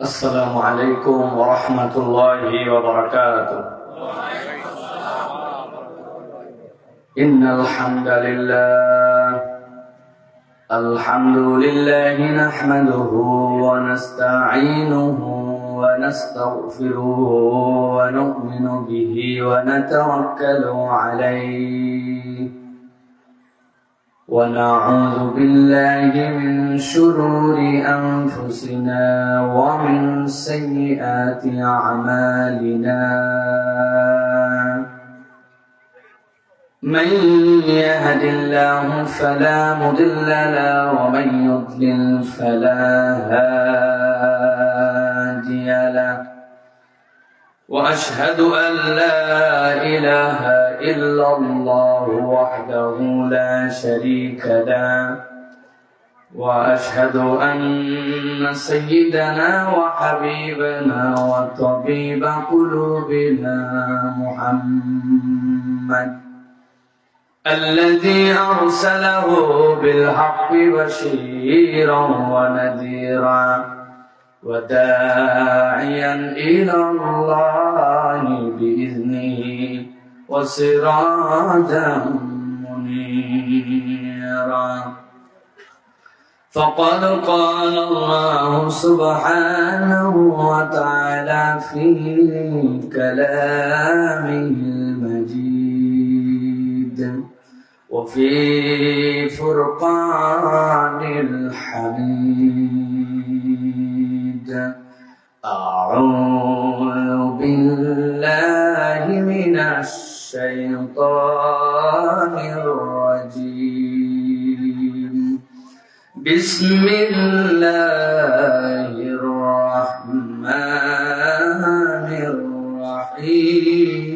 السلام عليكم ورحمة الله وبركاته. إن الحمد لله نحمده ونستعينه ونستغفره ونؤمن به ونتوكل عليه ونعوذ بالله من شرور أنفسنا ومن سيئات أعمالنا. من يهد الله فلا مضل له ومن يضلل فلا هادي له وأشهد أن لا إله إلا الله وحده لا شريك له وأشهد أن سيدنا وحبيبنا وطبيب قلوبنا محمد الذي أرسله بالحق بشيرا ونذيرا وداعيا إلى الله بإذنه وسراجا منيرا. فقد قال الله سبحانه وتعالى في كلامه المجيد وفي فرقان الحميد. أعوذ بالله من الشيطان الرجيم. بسم الله الرحمن الرحيم.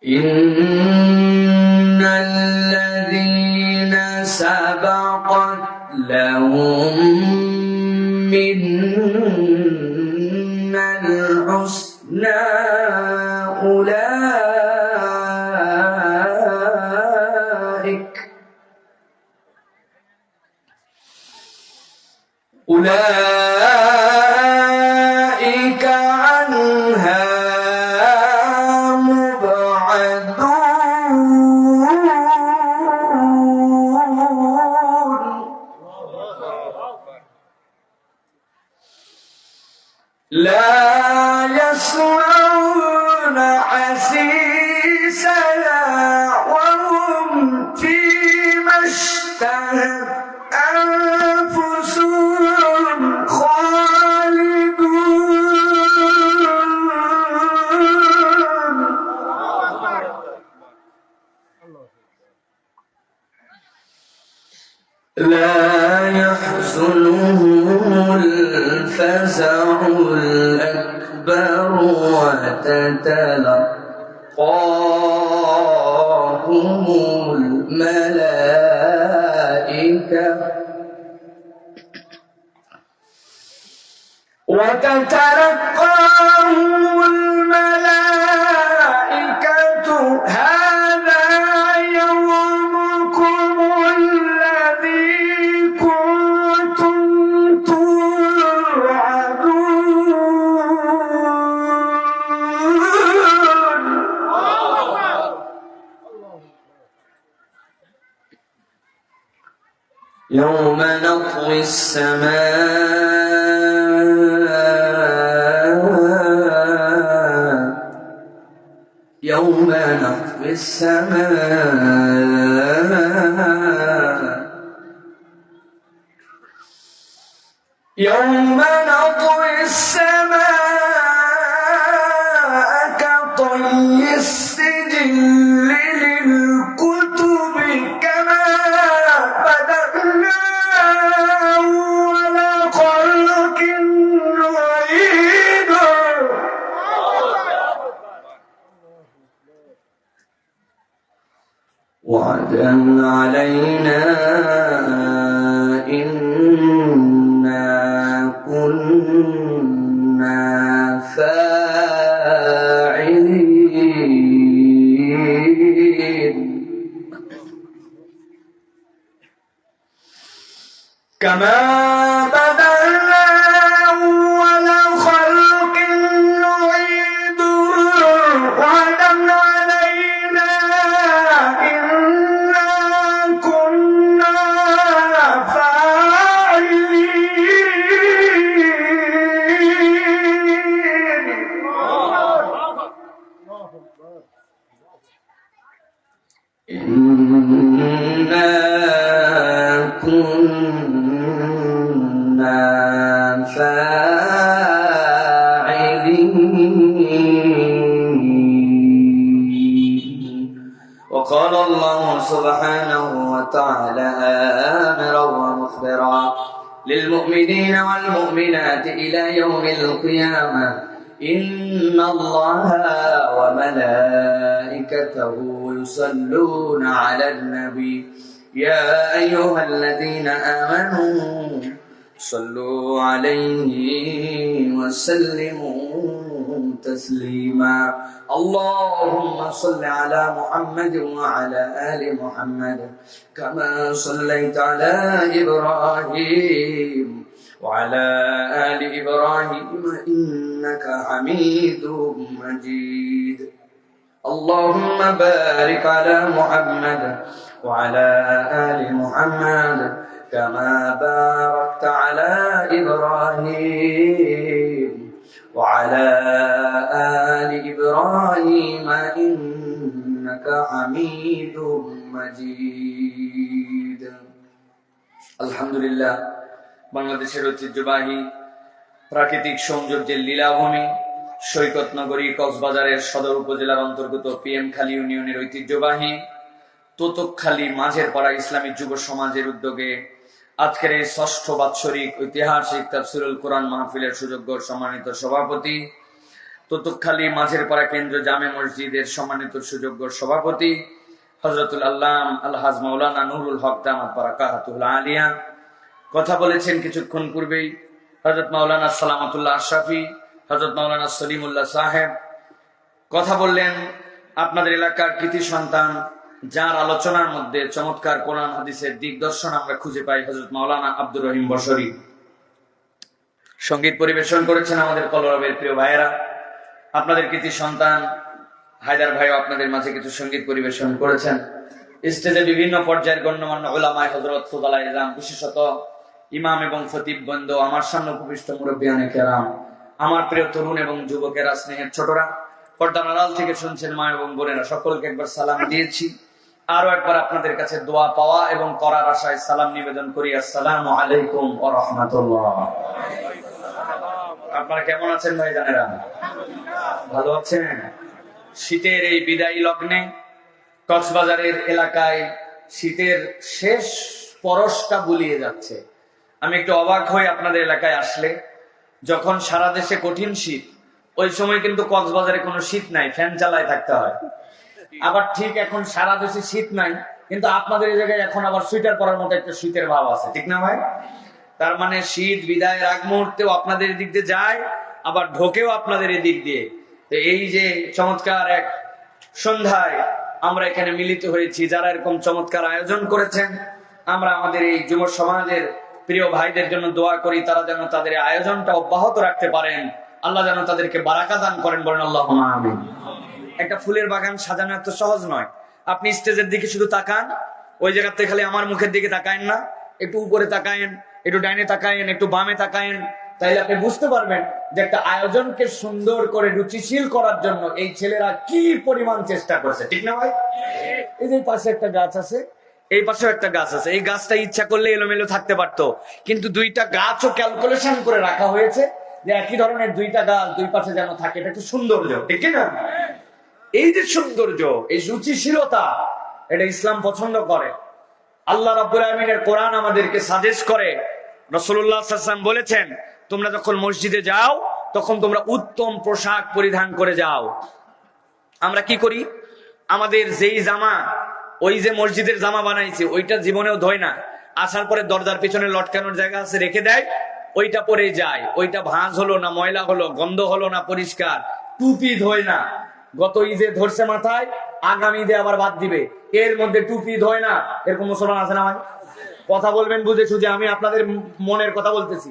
إن الذين سبقت لهم منا الحسنى أولئك عنها مبعدون لا يسمعون حسيسها وهم فيما اشتهت أنفسهم خالدون. لا يحزنهم الفزع الأكبر وتتلقاهم الملائكة هذا يومكم الذي كنتم توعدون. يوم نطوي السماء كطي السجل للكتب كما بدأنا أول خلق نعيده وعدا علينا إنا كنا فاعلين. كما بدأنا أول خلق نعيده وعدا علينا إنا كنا فاعلين. إنا كنا فاعلين. وقال الله سبحانه وتعالى آمرا ومخبرا للمؤمنين والمؤمنات إلى يوم القيامة إن الله وملائكته يصلون على النبي يا أيها الذين آمنوا صلوا عليه وسلموا تسليما. اللهم صل على محمد وعلى آل محمد كما صليت على إبراهيم وعلى آل إبراهيم إنك حميد مجيد. اللهم بارك على محمد وعلى آل محمد كما باركت على إبراهيم وعلى آل إبراهيم إنك حميد مجيد. الحمد لله. বাংলাদেশের ঐতিহ্যবাহী প্রাকৃতিক সৌন্দর্যের লীলাভূমি সৈকত নগরী কক্সবাজারের সদর উপজেলার অন্তর্গত পিএমখালী ইউনিয়নের ঐতিহ্যবাহী তোতকখালী মাঝের পাড়া ইসলামী যুব সমাজের উদ্যোগে আজকের এই ৬ষ্ঠ বাৎসরিক ঐতিহাসিক তাফসীরুল কোরআন মাহফিলের সুযোগ্য সম্মানিত সভাপতি, তোতকখালী মাঝের পাড়া কেন্দ্র জামে মসজিদের সম্মানিত সুযোগ্য সভাপতি হযরতুল আল্লাম আলহাজ মাওলানা নুরুল হক দামাত বারাকাতুহুল আলিয়া কথা বলেছেন কিছুক্ষণ পূর্বেই হযরত মাওলানা সালামাতুল্লাহ আশরাফি, হযরত মাওলানা সলিমুল্লাহ সাহেব কথা বললেন। আপনাদের এলাকার কৃতি সন্তান যার আলোচনার মধ্যে চমৎকার কোরআন হাদিসের দিগদর্শন আমরা খুঁজে পাই হযরত মাওলানা আব্দুর রহিম বশরী। সঙ্গীত পরিবেশন করেছেন আমাদের কলরবের প্রিয় ভাইয়েরা। আপনাদের কৃতি সন্তান হায়দার ভাইও আপনাদের মাঝে কিছু সঙ্গীত পরিবেশন করেছেন। স্টেজে বিভিন্ন পর্যায়ের গণ্যমান্য উলামায়ে হযরত ফুদালায়ে ইজলাম, বিশেষত ইমাম এবং খতিব বৃন্দ, আমার সামনে উপবিষ্ট মুরব্বিয়ানে কেরাম, আমার প্রিয় তরুণ এবং যুবকেরা, স্নেহের ছোটরা, পর্দার আড়াল থেকে শুনছেন মা এবং বোনেরা, সকলকে একবার সালাম দিয়েছি। আরো একবার আপনাদের কাছে দোয়া পাওয়া এবং করার আশায় সালাম নিবেদন করি। আসসালামু আলাইকুম ওয়া রাহমাতুল্লাহ। আপনারা কেমন আছেন ভাই জানেরা? ভালো আছেন? শীতের এই বিদায়ী লগ্নে কক্সবাজারের এলাকায় শীতের শেষ পরশটা বুলিয়ে যাচ্ছে। আমি একটু অবাক হই আপনাদের এলাকায় আসলে, যখন সারা দেশে কঠিন শীত, ওই সময় কিন্তু কক্সবাজারে কোনো শীত নাই, ফ্যান চালায় থাকতে হয়। আবার ঠিক এখন সারা দেশে শীত নাই, কিন্তু আপনাদের এই জায়গায় এখন আবার সোয়েটার পরার মতো একটা শীতের ভাব আছে, ঠিক না ভাই? তার মানে শীত বিদায়ের আগ মুহূর্তেও আপনাদের দিক দিয়ে যায়, আবার ঢোকেও আপনাদের এদিক দিয়ে। তো এই যে চমৎকার এক সন্ধ্যায় আমরা এখানে মিলিত হয়েছি, যারা এরকম চমৎকার আয়োজন করেছেন, আমরা আমাদের এই যুব সমাজের প্রিয় ভাইদের জন্য দোয়া করি, তারা যেন তাদের আয়োজনটা অব্যাহত রাখতে পারেন, আল্লাহ যেন তাদেরকে বারাকা দান করেন, বলেন আল্লাহুম্মা আমিন। একটা ফুলের বাগান সাজানো এত সহজ নয়। আপনি স্টেজের দিকে শুধু তাকান, ওই জায়গাতে খালি আমার মুখের দিকে তাকায়েন না, একটু উপরে তাকায়েন, একটু ডাইনে তাকায়েন, একটু বামে তাকায়েন, তাইলে আপনি বুঝতে পারবেন যে একটা আয়োজনকে সুন্দর করে রুচিশীল করার জন্য এই ছেলেরা কি পরিমাণ চেষ্টা করছে, ঠিক না ভাই? এই যে পাশে একটা গাছ আছে, এই পাশেও একটা গাছ আছে, এই গাছটা ইচ্ছা করলে এলোমেলো থাকতে পারতো, কিন্তু দুইটা গাছও ক্যালকুলেশন করে রাখা হয়েছে যে একই ধরনের দুইটা গাছ দুই পাশে যেন থাকে, এটা একটু সৌন্দর্য, ঠিক না? এই যে সৌন্দর্য, এই রুচিশীলতা, এটা ইসলাম পছন্দ করে। আল্লাহ রাব্বুল আমিনের কোরআন আমাদেরকে সাজেস্ট করে। রাসূলুল্লাহ সাল্লাল্লাহু আলাইহি ওয়াসাল্লাম বলেছেন, তোমরা যখন মসজিদে যাও তখন তোমরা উত্তম পোশাক পরিধান করে যাও। আমরা কি করি? আমাদের যেই জামা, ওই যে মসজিদের জামা বানাইছে, ওইটা জীবনেও ধোয় না, আসার পরে দরজার পিছনে লটকানোর জায়গা আছে, রেখে দেয়, ওইটা পরে যায়। ওইটা ভাঁজ হলো না ময়লা হলো, গন্ধ হলো না পরিষ্কার। টুপি ধোয় না, গত ঈদে ধরছে মাথায়, আগামী ঈদে আবার বাদ দিবে, এর মধ্যে টুপি ধোয় না, এরকম মুসলমান আছে না ভাই? কথা বলবেন বুঝে সুঝে, আমি আপনাদের মনের কথা বলতেছি।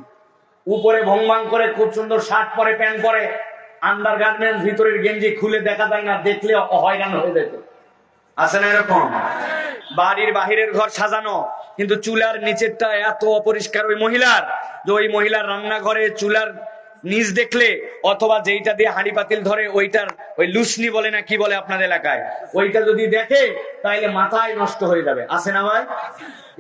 উপরে ভংবাং করে খুব সুন্দর শার্ট পরে, প্যান্ট পরে, আন্ডার গার্মেন্টস, ভিতরের গেঞ্জি খুলে দেখা যায় না, দেখলে হয়রান হয়ে যেত। আছে না এরকম? বাড়ির বাহিরের ঘর সাজানো, কিন্তু চুলার নিচেরটা এত অপরিষ্কার ওই মহিলার, যে ওই মহিলার রান্নাঘরে চুলার নিচ দেখলে, অথবা যেইটা দিয়ে হাঁড়ি পাতিল ধরে ওইটার ওই লুসনি বলে না কি বলে আপনাদের এলাকায়, ওইটা যদি দেখে তাইলে মাথায় নষ্ট হয়ে যাবে। আছে না ভাই?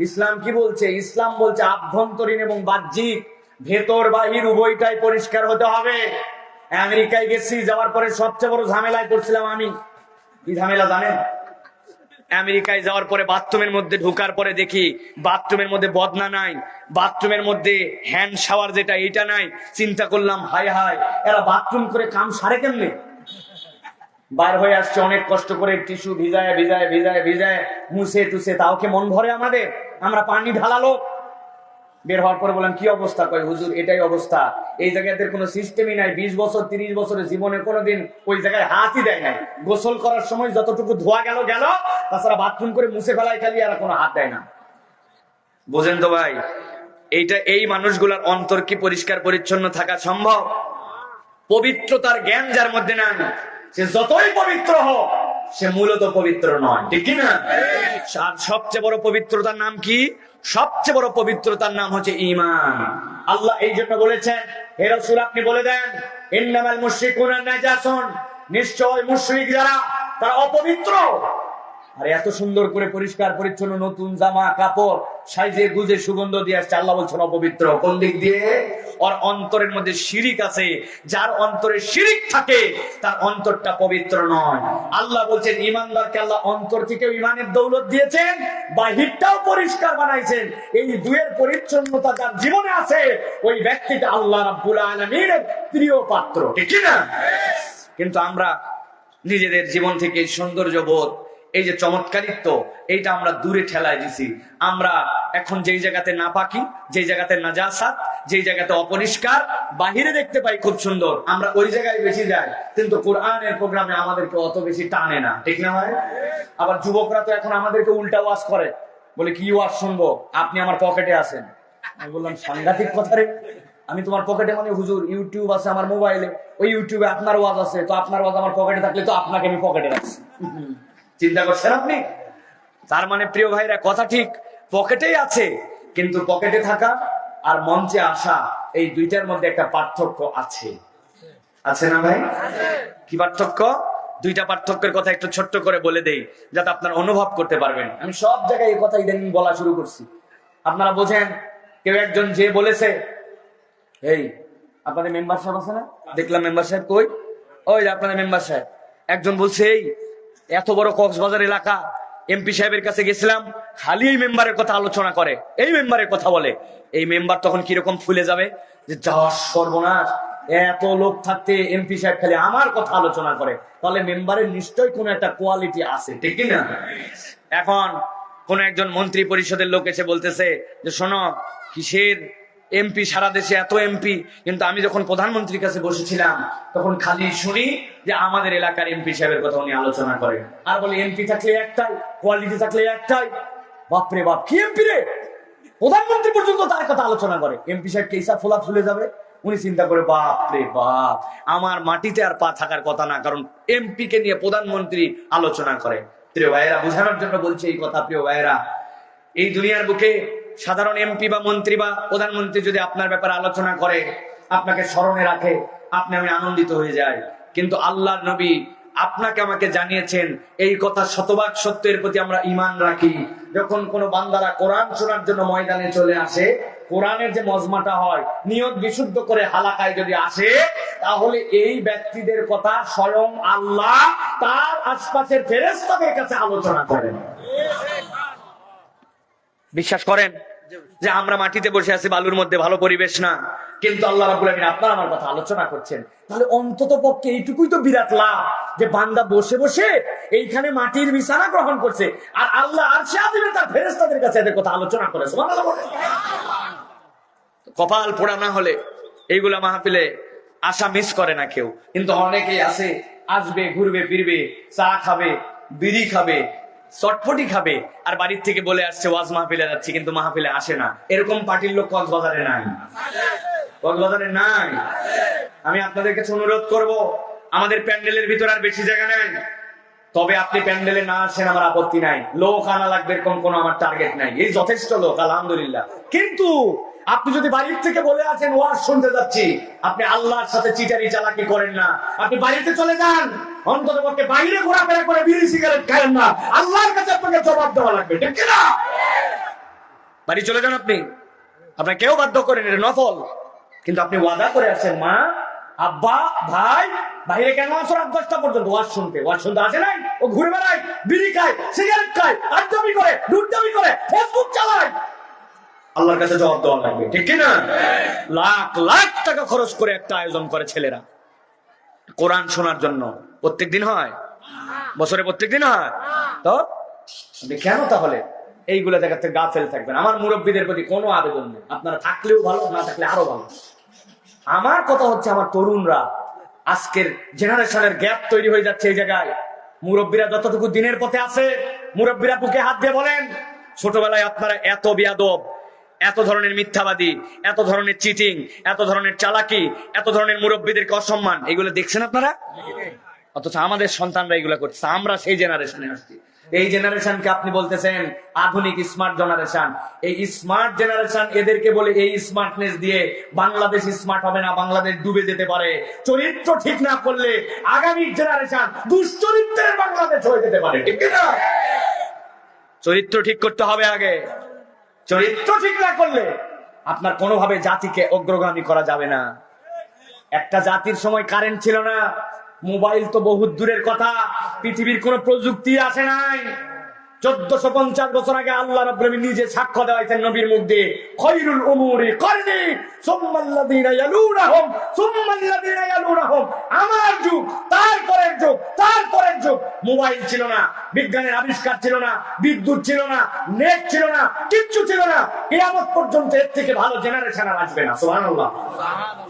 ইসলাম কি বলছে? ইসলাম বলছে আভ্যন্তরীণ এবং বাহ্যিক, ভেতর বাহির উভয়টাই পরিষ্কার হতে হবে। আমেরিকায় গেছি, যাওয়ার পরে সবচেয়ে বড় ঝামেলায় পড়ছিলাম আমি। কি ঝামেলা জানেন? আমেরিকায় যাওয়ার পরে বাথরুমের মধ্যে ঢোকার পরে দেখি বাথরুমের মধ্যে বদনা নাই, বাথরুমের মধ্যে হ্যান্ড শাওয়ার যেটা এটা নাই। চিন্তা করলাম, হায় হায়, এরা বাথরুম করে কাম সারে কেমনে? বার হয়ে আসছে অনেক কষ্ট করে, টিস্যু ভিজায় ভিজায় ভিজায় ভিজায় মুছে টুছে, তাও কি মন ভরে আমাদের? আমরা পানি ঢালালো। বের হওয়ার পরে বললাম কি অবস্থা? কয় হুজুর এটাই অবস্থা, এই জায়গাতে কোনো সিস্টেমই নাই। 20 বছর 30 বছরের জীবনে কোনোদিন ওই জায়গায় হাতই দেয় নাই। গোসল করার সময় যতটুকু ধোয়া গেল গেল, তাছাড়া বাথরুম করে মুছে ফেলায় খালি, আর কোনো হাত দেয় না। বুঝেন তো ভাই? এইটা, এই মানুষগুলার অন্তর কি পরিষ্কার পরিচ্ছন্ন থাকা সম্ভব? পবিত্রতার জ্ঞান যার মধ্যে নাই, সে যতই পবিত্র হোক, সে মূলত পবিত্র নয়, ঠিক কি না? আর সবচেয়ে বড় পবিত্রতার নাম কি? সবচেয়ে বড় পবিত্রতার নাম হচ্ছে ঈমান। আল্লাহ এই জন্য বলেছেন, হে রাসূল আপনি বলে দেন, ইন্নামাল মুশরিকুনা নাজাসুন, নিশ্চয় মুশরিক যারা তারা অপবিত্র। আর এত সুন্দর করে পরিষ্কার পরিচ্ছন্ন নতুন জামা কাপড় সাইজে গুজে সুগন্ধ দিয়ে আসছে, আল্লাহ বলছেন অপবিত্র। কোন দিক দিয়ে? ওর অন্তরের মধ্যে শিরিক আছে। যার অন্তরে শিরিক থাকে তার অন্তরটা পবিত্র নয়। আল্লাহ বলছেন ঈমানদারকে আল্লাহ অন্তর থেকে ঈমানের দৌলত দিয়েছেন, বাহিরটাও পরিষ্কার বানাইছেন। এই দুয়ের পরিচ্ছন্নতা যার জীবনে আছে, ওই ব্যক্তিটা আল্লাহ রাব্বুল আলামিনের প্রিয় পাত্র, ঠিক না? কিন্তু আমরা নিজেদের জীবন থেকে সৌন্দর্য বোধ, এই যে চমৎকারিত্ব, এইটা আমরা দূরে ঠেলায় দিছি। আমরা এখন যেই জায়গাতে নাপাকি, যেই জায়গাতে নাজাসাত, যেই জায়গাতে অপরিষ্কার, বাহিরে দেখতে পাই খুব সুন্দর, আমরা ওই জায়গায় বেশি যাই। কিন্তু কোরআনের প্রোগ্রামে আমাদেরকে অত বেশি টানে না, ঠিক না ভাই? আবার যুবকরা তো এখন আমাদেরকে উল্টা ওয়াজ করে, বলে কি ওয়াজ শুনবো, আপনি আমার পকেটে আছেন। আমি বললাম সাংঘাতিক কথা রে, আমি তোমার পকেটে মানে হুজুর ইউটিউব আছে আমার মোবাইলে, ওই ইউটিউবে আপনার ওয়াজ আছে, তো আপনার ওয়াজ আমার পকেটে থাকলে তো আপনাকে আমি পকেটে রাখছি। চিন্তা করছেন আপনি? তার মানে প্রিয় ভাইরা, কথা ঠিক, পকেটেই আছে, কিন্তু পকেটে থাকা আর মঞ্চে আসা, এই দুইটার মধ্যে একটা পার্থক্য আছে। আছে না ভাই? কি পার্থক্য? দুইটা পার্থক্যের কথা একটু ছোট্ট করে বলে দেই, যাতে আপনারা অনুভব করতে পারবেন। আমি সব জায়গায় এই কথা ইদানিং বলা শুরু করছি, আপনারা বোঝেন। কেউ একজন যে বলেছে, এই আপনাদের মেম্বার সাহেব আছে না, দেখলাম মেম্বার সাহেব কই, ওই আপনাদের মেম্বার সাহেব। একজন বলছে, এই এত বড় কক্সবাজার এলাকা, এমপি সাহেবের কাছে গেছিলাম, খালি এই মেম্বারের কথা আলোচনা করে, এই মেম্বারের কথা বলে। এই মেম্বার তখন কিরকম ফুলে যাবে, যে যা সর্বনাশ, এত লোক থাকতে এমপি সাহেব খালি আমার কথা আলোচনা করে, তাহলে মেম্বারের নিশ্চয়ই কোনো একটা কোয়ালিটি আছে, ঠিক না? এখন কোন একজন মন্ত্রী পরিষদের লোক এসে বলতেছে যে শোনো, কিসের এমপি, সারা দেশে এত এমপি, কিন্তু আমি যখন প্রধানমন্ত্রীর কাছে বসেছিলাম তখন খালি শুনি যে আমাদের এলাকার এমপি সাহেবের কথা উনি আলোচনা করেন, আর বলে এমপি থাকলে একটাই, কোয়ালিটি থাকলে একটাই। বাপরে বাপ, কি এমপি রে, প্রধানমন্ত্রী পর্যন্ত তার কথা আলোচনা করে। এমপি সাহেব কেসা ফোলা ফুলে যাবে। উনি চিন্তা করে, বাপরে বাপ, আমার মাটিতে আর পা থাকার কথা না, কারণ এমপি কে নিয়ে প্রধানমন্ত্রী আলোচনা করে। প্রিয় ভাইয়েরা, বোঝানোর জন্য বলছে এই কথা। প্রিয় ভাইয়েরা, এই দুনিয়ার বুকে সাধারণ এমপি বা মন্ত্রী বা প্রধানমন্ত্রী যদি আপনার ব্যাপারে আলোচনা করে, আপনাকে স্মরণে রাখে, আপনি আমি আনন্দিত হয়ে যাই। কিন্তু আল্লাহর নবী আপনাকে আমাকে জানিয়েছেন, এই কথা শতভাগ সত্যের প্রতি আমরা ঈমান রাখি। যখন কোন বান্দারা কোরআন শোনার জন্য ময়দানে চলে আসে, কোরআনের যে মজমাটা হয়, নিয়ত বিশুদ্ধ করে হালাকায় যদি আসে, তাহলে এই ব্যক্তিদের কথা স্বয়ং আল্লাহ তার আশপাশের ফেরেশতাদের কাছে আলোচনা করেন। বিশ্বাস করেন যে আমরা মাটিতে বসে আছি, বালুর মধ্যে, ভালো পরিবেশ না, কিন্তু আল্লাহ রাব্বুল আমিন আপনার আমার কথা আলোচনা করছেন। তাহলে অন্তত পক্ষে এইটুকুই তো বিরাট লাভ, যে বান্দা বসে বসে এইখানে মাটির বিছানা গ্রহণ করছে, আর আল্লাহ আরশে আজিমে তার ফেরেশতাদের কাছে এদের কথা আলোচনা করে। সুবহানাল্লাহ। কপাল পোড়া না হলে এইগুলা মাহফিলে আশা মিস করে না কেউ, কিন্তু অনেকেই আছে আসবে, ঘুরবে ফিরবে, চা খাবে, বিড়ি খাবে, চটপটি খাবে আর বাড়ির থেকে বলে আসছে ওয়াজ মাহফিলে যাচ্ছি, কিন্তু মাহফিলে আসে না। এরকম পার্টির লোক কক্সবাজারে নাই, কক্সবাজারে নাই। আমি আপনাদের কাছে অনুরোধ করব, আমাদের প্যান্ডেলের ভিতর আর বেশি জায়গা নেই, তবে আপনি প্যান্ডেলে না আসেন আমার আপত্তি নাই। লোক আনা লাগবে এরকম কোনো আমার টার্গেট নাই, এই যথেষ্ট লোক আলহামদুলিল্লাহ। কিন্তু আপনি যদি বাড়ির থেকে বলে আছেন ওয়াজ শুনতে যাচ্ছি, আপনি আল্লাহর সাথে চিটারি চালাকি করেন না, আপনি বাড়িতে চলে যান। অন্ততপক্ষে বাইরে ঘোরাফেরা করে বিড়ি সিগারেট খাবেন না, আল্লাহর কাছে আপনাকে জবাব দেওয়া লাগবে, ঠিক কিনা? বাড়ি চলে যান আপনি, আপনাকে কেউ বাধ্য করেন, এটা নফল। কিন্তু আপনি ওয়াদা করে আসেন, মা আব্বা ভাই বাইরে কেন আসো রাত 10টা পর্যন্ত ওয়াজ শুনতে? ওয়াজ শুনতে আসে নাই, ও ঘুরে বেড়ায়, বিড়ি খায়, সিগারেট খায়, আড্ডামি করে, দুধদামি করে, ফেসবুক চালায়। আল্লাহর কাছে জবাব দেওয়া লাগবে, ঠিক কিনা? লাখ লাখ টাকা খরচ করে একটা আয়োজন করে ছেলেরা কোরআন শোনার জন্য। প্রত্যেকদিন হয়? বছরে প্রত্যেকদিন হয়? তো কেন তাহলে এইগুলা জায়গা থেকে গাফেল থাকবেন? আমার মুরব্বীদের প্রতি কোনো আবেদন নেই, আপনারা থাকলেও ভালো, না থাকলে আরো ভালো। আমার কথা হচ্ছে, আমার তরুণরা, আজকের জেনারেশনের গ্যাপ তৈরি হয়ে যাচ্ছে এই জায়গায়। মুরব্বীরা যতটুকু দিনের পথে আছে, মুরব্বীরা বুকে হাত দিয়ে বলেন, ছোটবেলায় আপনারা এত বিয়াদব, এত ধরনের মিথ্যাবাদী, এত ধরনের চিটিং, এত ধরনের চালাকি, এত ধরনের মুরব্বীদেরকে অসম্মান, এগুলো দেখছেন আপনারা? অথচ আমাদের সন্তানরা এগুলো করছে। আমরা সেই জেনারেশনে আসছি। এই জেনারেশনকে আপনি বলতেছেন আধুনিক স্মার্ট জেনারেশন। এই স্মার্ট জেনারেশন, এদেরকে বলে এই স্মার্টনেস দিয়ে বাংলাদেশ স্মার্ট হবে না, বাংলাদেশ ডুবে যেতে পারে। চরিত্র ঠিক না করলে আগামী জেনারেশন দুশ্চরিত্রের বাংলাদেশ হয়ে যেতে পারে, ঠিক না? চরিত্র ঠিক করতে হবে আগে। চরিত্র ঠিক না করলে আপনার কোনোভাবে জাতিকে অগ্রগামী করা যাবে না। একটা জাতির সময় কারেন্ট ছিল না, মোবাইল তো বহুত দূরের কথা, পৃথিবীর কোন প্রযুক্তি আসে নাই। 1450 বছর আগে আল্লাহ রাব্বুল আলামিন নিজে সাক্ষ্য দেওয়াইছেন নবীর মুখ দিয়ে, খায়রুল উমুরি করনি সুম্মাল্লাযীনা ইয়ালুনাহুম সুম্মাল্লাযীনা ইয়ালুনাহুম। আমার যুগ, তারপরের যুগ, তারপরের যুগ। মোবাইল ছিল না, বিজ্ঞানের আবিষ্কার ছিল না, বিদ্যুৎ ছিল না, নেট ছিল না, কিচ্ছু ছিল না। কিয়ামত পর্যন্ত এর থেকে ভালো জেনারেশন আর আসবে না। সুবহানাল্লাহ।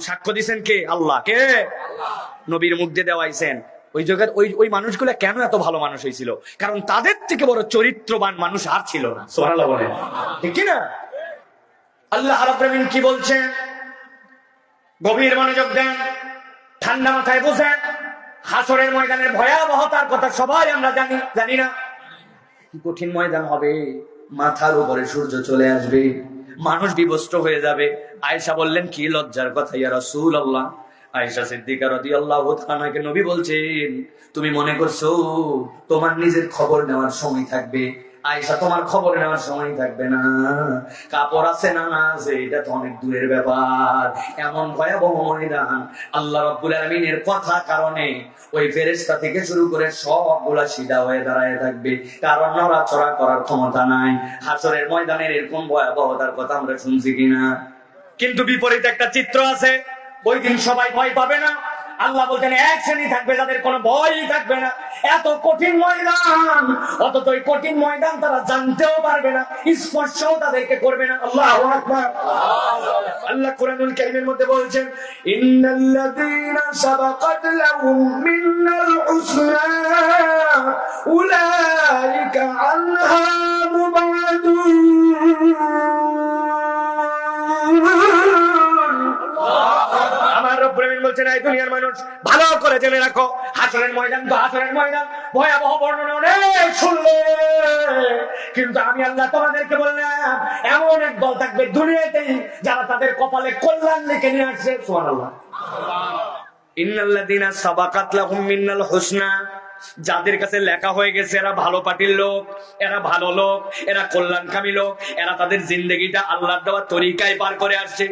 সাক্ষ্য দিবেন কে? আল্লাহ। কে? নবীর মুখ দিয়ে দেওয়াইছেন। ওই জগৎ ওই মানুষগুলা কেন এত ভালো মানুষ হয়েছিল? কারণ তাদের থেকে বড় চরিত্রবান মানুষ আর ছিল না। সুবহানাল্লাহ বলেন, ঠিক কি না? আল্লাহ রাব্বুল আলামিন কি বলছেন? গভীর মনোযোগ দেন, ঠান্ডা মাথায় বুঝেন। হাসরের ময়দানের ভয়াবহতার কথা সবাই আমরা জানি না? কি কঠিন ময়দান হবে। মাথার উপরে সূর্য চলে আসবে, মানুষ বিবস্ত্র হয়ে যাবে। আয়েশা বললেন, কি লজ্জার কথা ইয়া রাসূলুল্লাহ। আয়েশা সিদ্দিকা রাদিয়াল্লাহু তাআলাকে নবী বলছেন, তুমি মনে করছো তোমার নিজের খবর নেওয়ার সময় থাকবে? আয়েশা, তোমার খবর নেওয়ার সময় থাকবে না। কাপড় আছে না না আছে এটা তো অনেক দূরের ব্যাপার। এমন ভয়াবহ ময়দান, আল্লাহ রাব্বুল আলামিনের কথা কারণে ওই ফেরেশতা থেকে শুরু করে সবগুলা সিধা হয়ে দাঁড়ায় থাকবে, কারণ নড়াচড়া করার ক্ষমতা নাই। হাসরের ময়দানের এরকম ভয়াবহতার কথা আমরা শুনছি কিনা? কিন্তু বিপরীত একটা চিত্র আছে। ওই দিন সবাই ভয় পাবে না। আল্লাহ বলছেন, এক শ্রেণী থাকবে যাদের কোনো ভয়ই থাকবে না। এত কঠিন ময়দান, অথচ ওই কঠিন ময়দান তারা জানতেও পারবে না, স্পর্শও তাদেরকে করবে না। আল্লাহু আকবার। আল্লাহ কোরআনুল কারীমের মধ্যে বলছেন, ইন্নাল্লাযীনা সাবাকাত লাহুম মিনাল হুসনা উলাইকা আনহা মুবাদুন। বলছেন, এই দুনিয়ার মানুষ ভালো করে জেনে রাখো, হাসরের ময়দান তো হাসরের ময়দান, ভয়াবহ বর্ণনা অনেক শুনলে, কিন্তু আমি আল্লাহ তোমাদেরকে বললাম, এমন এক দল থাকবে দুনিয়াতেই যারা তাদের কপালে কল্যাণ লিখে নিয়ে আসছে। সুবহানাল্লাহ। ইন্নাল্লাযীনা সাবাকাত লাহুম মিনাল হুসনা, যাদের কাছে লেখা হয়ে গেছে এরা ভালো পার্টির লোক, এরা ভালো লোক, এরা কল্যাণকামী লোক, এরা তাদের জিন্দেগিটা আল্লাহর দেওয়া তরিকায় পার করে আসছে।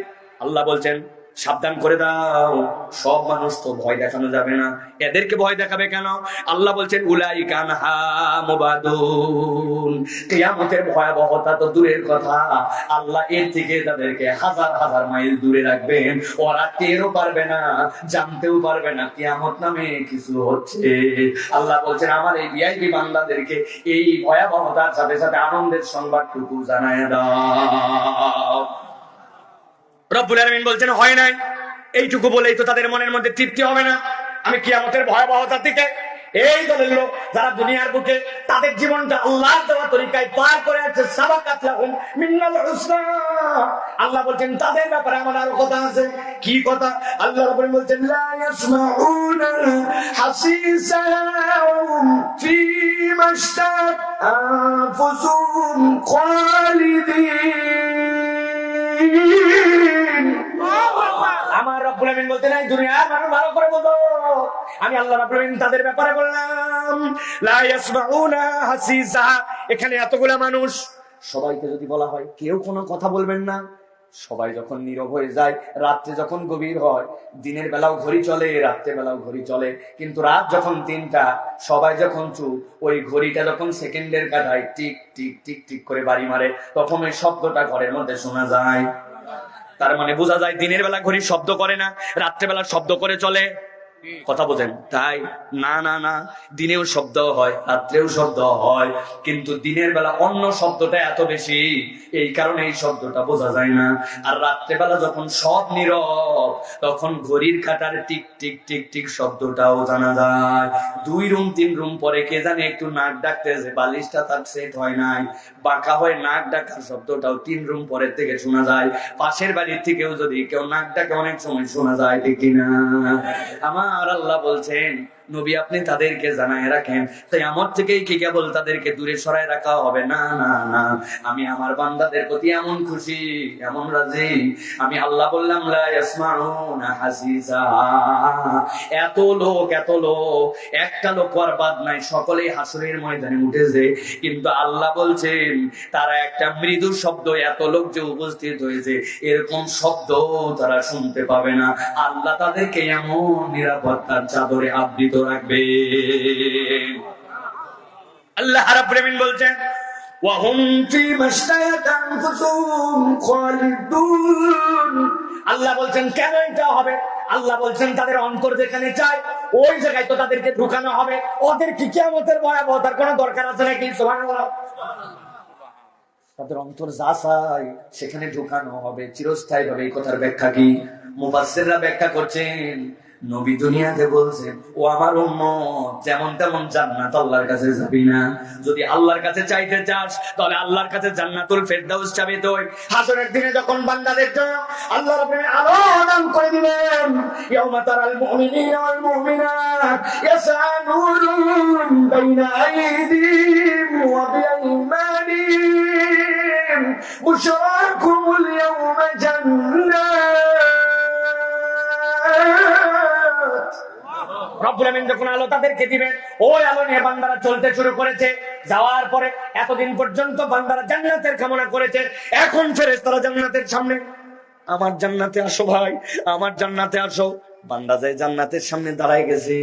আল্লাহ বলছেন, সাবধান করে দাও, সব মানুষ তো ভয় দেখানো যাবে না। এদেরকে ভয় দেখাবে কেন? আল্লাহ বলছেন, উলাইকা আনহা মুবাদুন। কিয়ামতের ভয়াবহতা তো দূরের কথা, আল্লাহ এর থেকে তাদেরকে হাজার হাজার মাইল দূরে রাখবেন। ওরা টেরও পারবে না, জানতেও পারবে না কিয়ামত নামে কিছু হচ্ছে। আল্লাহ বলছেন, আমার এই ভিআইপি বান্দাদেরকে এই ভয়াবহতার সাথে সাথে আনন্দের সংবাদটুকু জানায় দাও। রব্বুল আলামিন বলছেন, হয় নাই। এইটুকু বলেই তো তাদের মনের মধ্যে তৃপ্তি হবে না। আমি কিয়ামতের ভয়াবহতা থেকে এই দলের লোক যারা দুনিয়ার বুকে তাদের জীবনটা আল্লাহর দেওয়া তরিকায় পার করে আছে, সাবাকাত লাহুম মিনাল হুসনা। আল্লাহ বলছেন তাদের ব্যাপারে আমার আরো কথা আছে। কি কথা? আল্লাহ রাব্বুল বলছেন লা ইয়াসমাউনা হাসিসা ফীমা ইশতাত আনফুসুহুম খালিদিন। আমার রব্বুল আমিন বলতেন এই দুনিয়ার মানুষ ভালো করে বলো, আমি আল্লাহ রাব্বুল আমিন তাদের ব্যাপারে বললাম লা ইয়াসমাউনা হাসিসা। এখানে এতগুলা মানুষ, সবাইকে যদি বলা হয় কেউ কোনো কথা বলবেন না, সবাই যখন নীরব হয়ে যায়, রাত্রে যখন গভীর হয়, দিনের বেলাও ঘড়ি চলে, রাত্রে বেলাও ঘড়ি চলে, কিন্তু রাত যখন 3টা, সবাই যখন চুপ, ওই ঘড়িটা যখন সেকেন্ডের কাঁটায় টিক টিক টিক টিক করে বাড়ি মারে, তখন ওই শব্দটা ঘরের মধ্যে শোনা যায়। তার মানে বোঝা যায় দিনের বেলা ঘড়ি শব্দ করে না, রাত্রেবেলা শব্দ করে চলে। কথা বোঝেন? তাই না না না, দিনেও শব্দ হয়, রাত্রেও শব্দ হয়, কিন্তু দিনের বেলা অন্য শব্দটা এত বেশি, এই কারণে এই শব্দটা বোঝা যায় না। আর রাত্রেবেলা যখন সব নীরব, তখন ঘড়ির কাঁটার টিক টিক টিক টিক শব্দটাও জানা যায়। 2 রুম 3 রুম পরে কে জানে একটু নাক ডাকতেছে, বালিশটা তার সেট হয় নাই, বাঁকা হয়ে নাক ডাকার শব্দটাও 3 রুম পরের থেকে শোনা যায়। পাশের বাড়ির থেকেও যদি কেউ নাক ডাকে অনেক সময় শোনা যায়, ঠিক কিনা? আমার আল্লাহ বলছেন নবী আপনি তাদেরকে জানায় রাখেন, তাই আমার থেকেই কি কেবল তাদেরকে দূরে সরায় রাখা হবে না, না না, আমি আমার বান্দাদের প্রতি এমন খুশি, এমন রাজি, আমি আল্লাহ বললাম লা ইয়াসমাউনা হাসিসা। এত লোক একটা লোক আর বাদ নাই, সকলেই হাসরের ময়দানে উঠেছে, কিন্তু আল্লাহ বলছেন তারা একটা মৃদু শব্দ, এত লোক যে উপস্থিত হয়েছে এরকম শব্দ তারা শুনতে পাবে না। আল্লাহ তাদেরকে এমন নিরাপত্তার চাদরে আবৃত রাখবে। আল্লাহ রাব্বুল আমিন বলছেন ওয়াহুম ফীমা ইশতাহাত আনফুসুহুম খালিদুন। আল্লাহ বলছেন কেন এটা হবে? আল্লাহ বলছেন তাদের অন্তর যেখানে চায় ওই জায়গায় তো তাদেরকে ঢুকানো হবে। ওদের কি কিয়ামতের ভয়াবহতার কোনো দরকার আছে নাকি? সুবহানাল্লাহ। তাদের অন্তর যা চায় সেখানে ঢুকানো হবে চিরস্থায়ী ভাবে। এই কথার ব্যাখ্যা কি? মুফাসসিররা ব্যাখ্যা করছেন, নবী দুনিয়াতে বলছেন ও আমার উম্মত যেমন তেমন জান্নাত আল্লাহর কাছে যাবি না। যদি আল্লাহর কাছে চাইতে চাস তাহলে আল্লাহর কাছে জান্নাতুল ফেরদাউস চাবি। তো হাসরের দিনে যখন বান্দাদের জন্য আল্লাহ রাব্বুল আলামিন আলো দান করে দিবেন, ইয়াউমা তারাল মুমিনিনা ওয়াল মুমিনাত ইয়াসআ নূরুহুম বাইনা আইদিহিম ওয়া বিআইমানিহিম বুশরাকুমুল ইয়াউমা জান্নাত। রব্বুল আমিন যখন আলো তাদেরকে দিবেন, ওই আলো নিয়ে বান্দারা চলতে শুরু করেছে। যাওয়ার পরে এতদিন পর্যন্ত বান্দারা জান্নাতের কামনা করেছে, এখন ফেরেশতারা জান্নাতের সামনে, আমার জান্নাতে আসো ভাই, আমার জান্নাতে আসো। বান্দা যায় জান্নাতের সামনে দাঁড়ায় গেছে,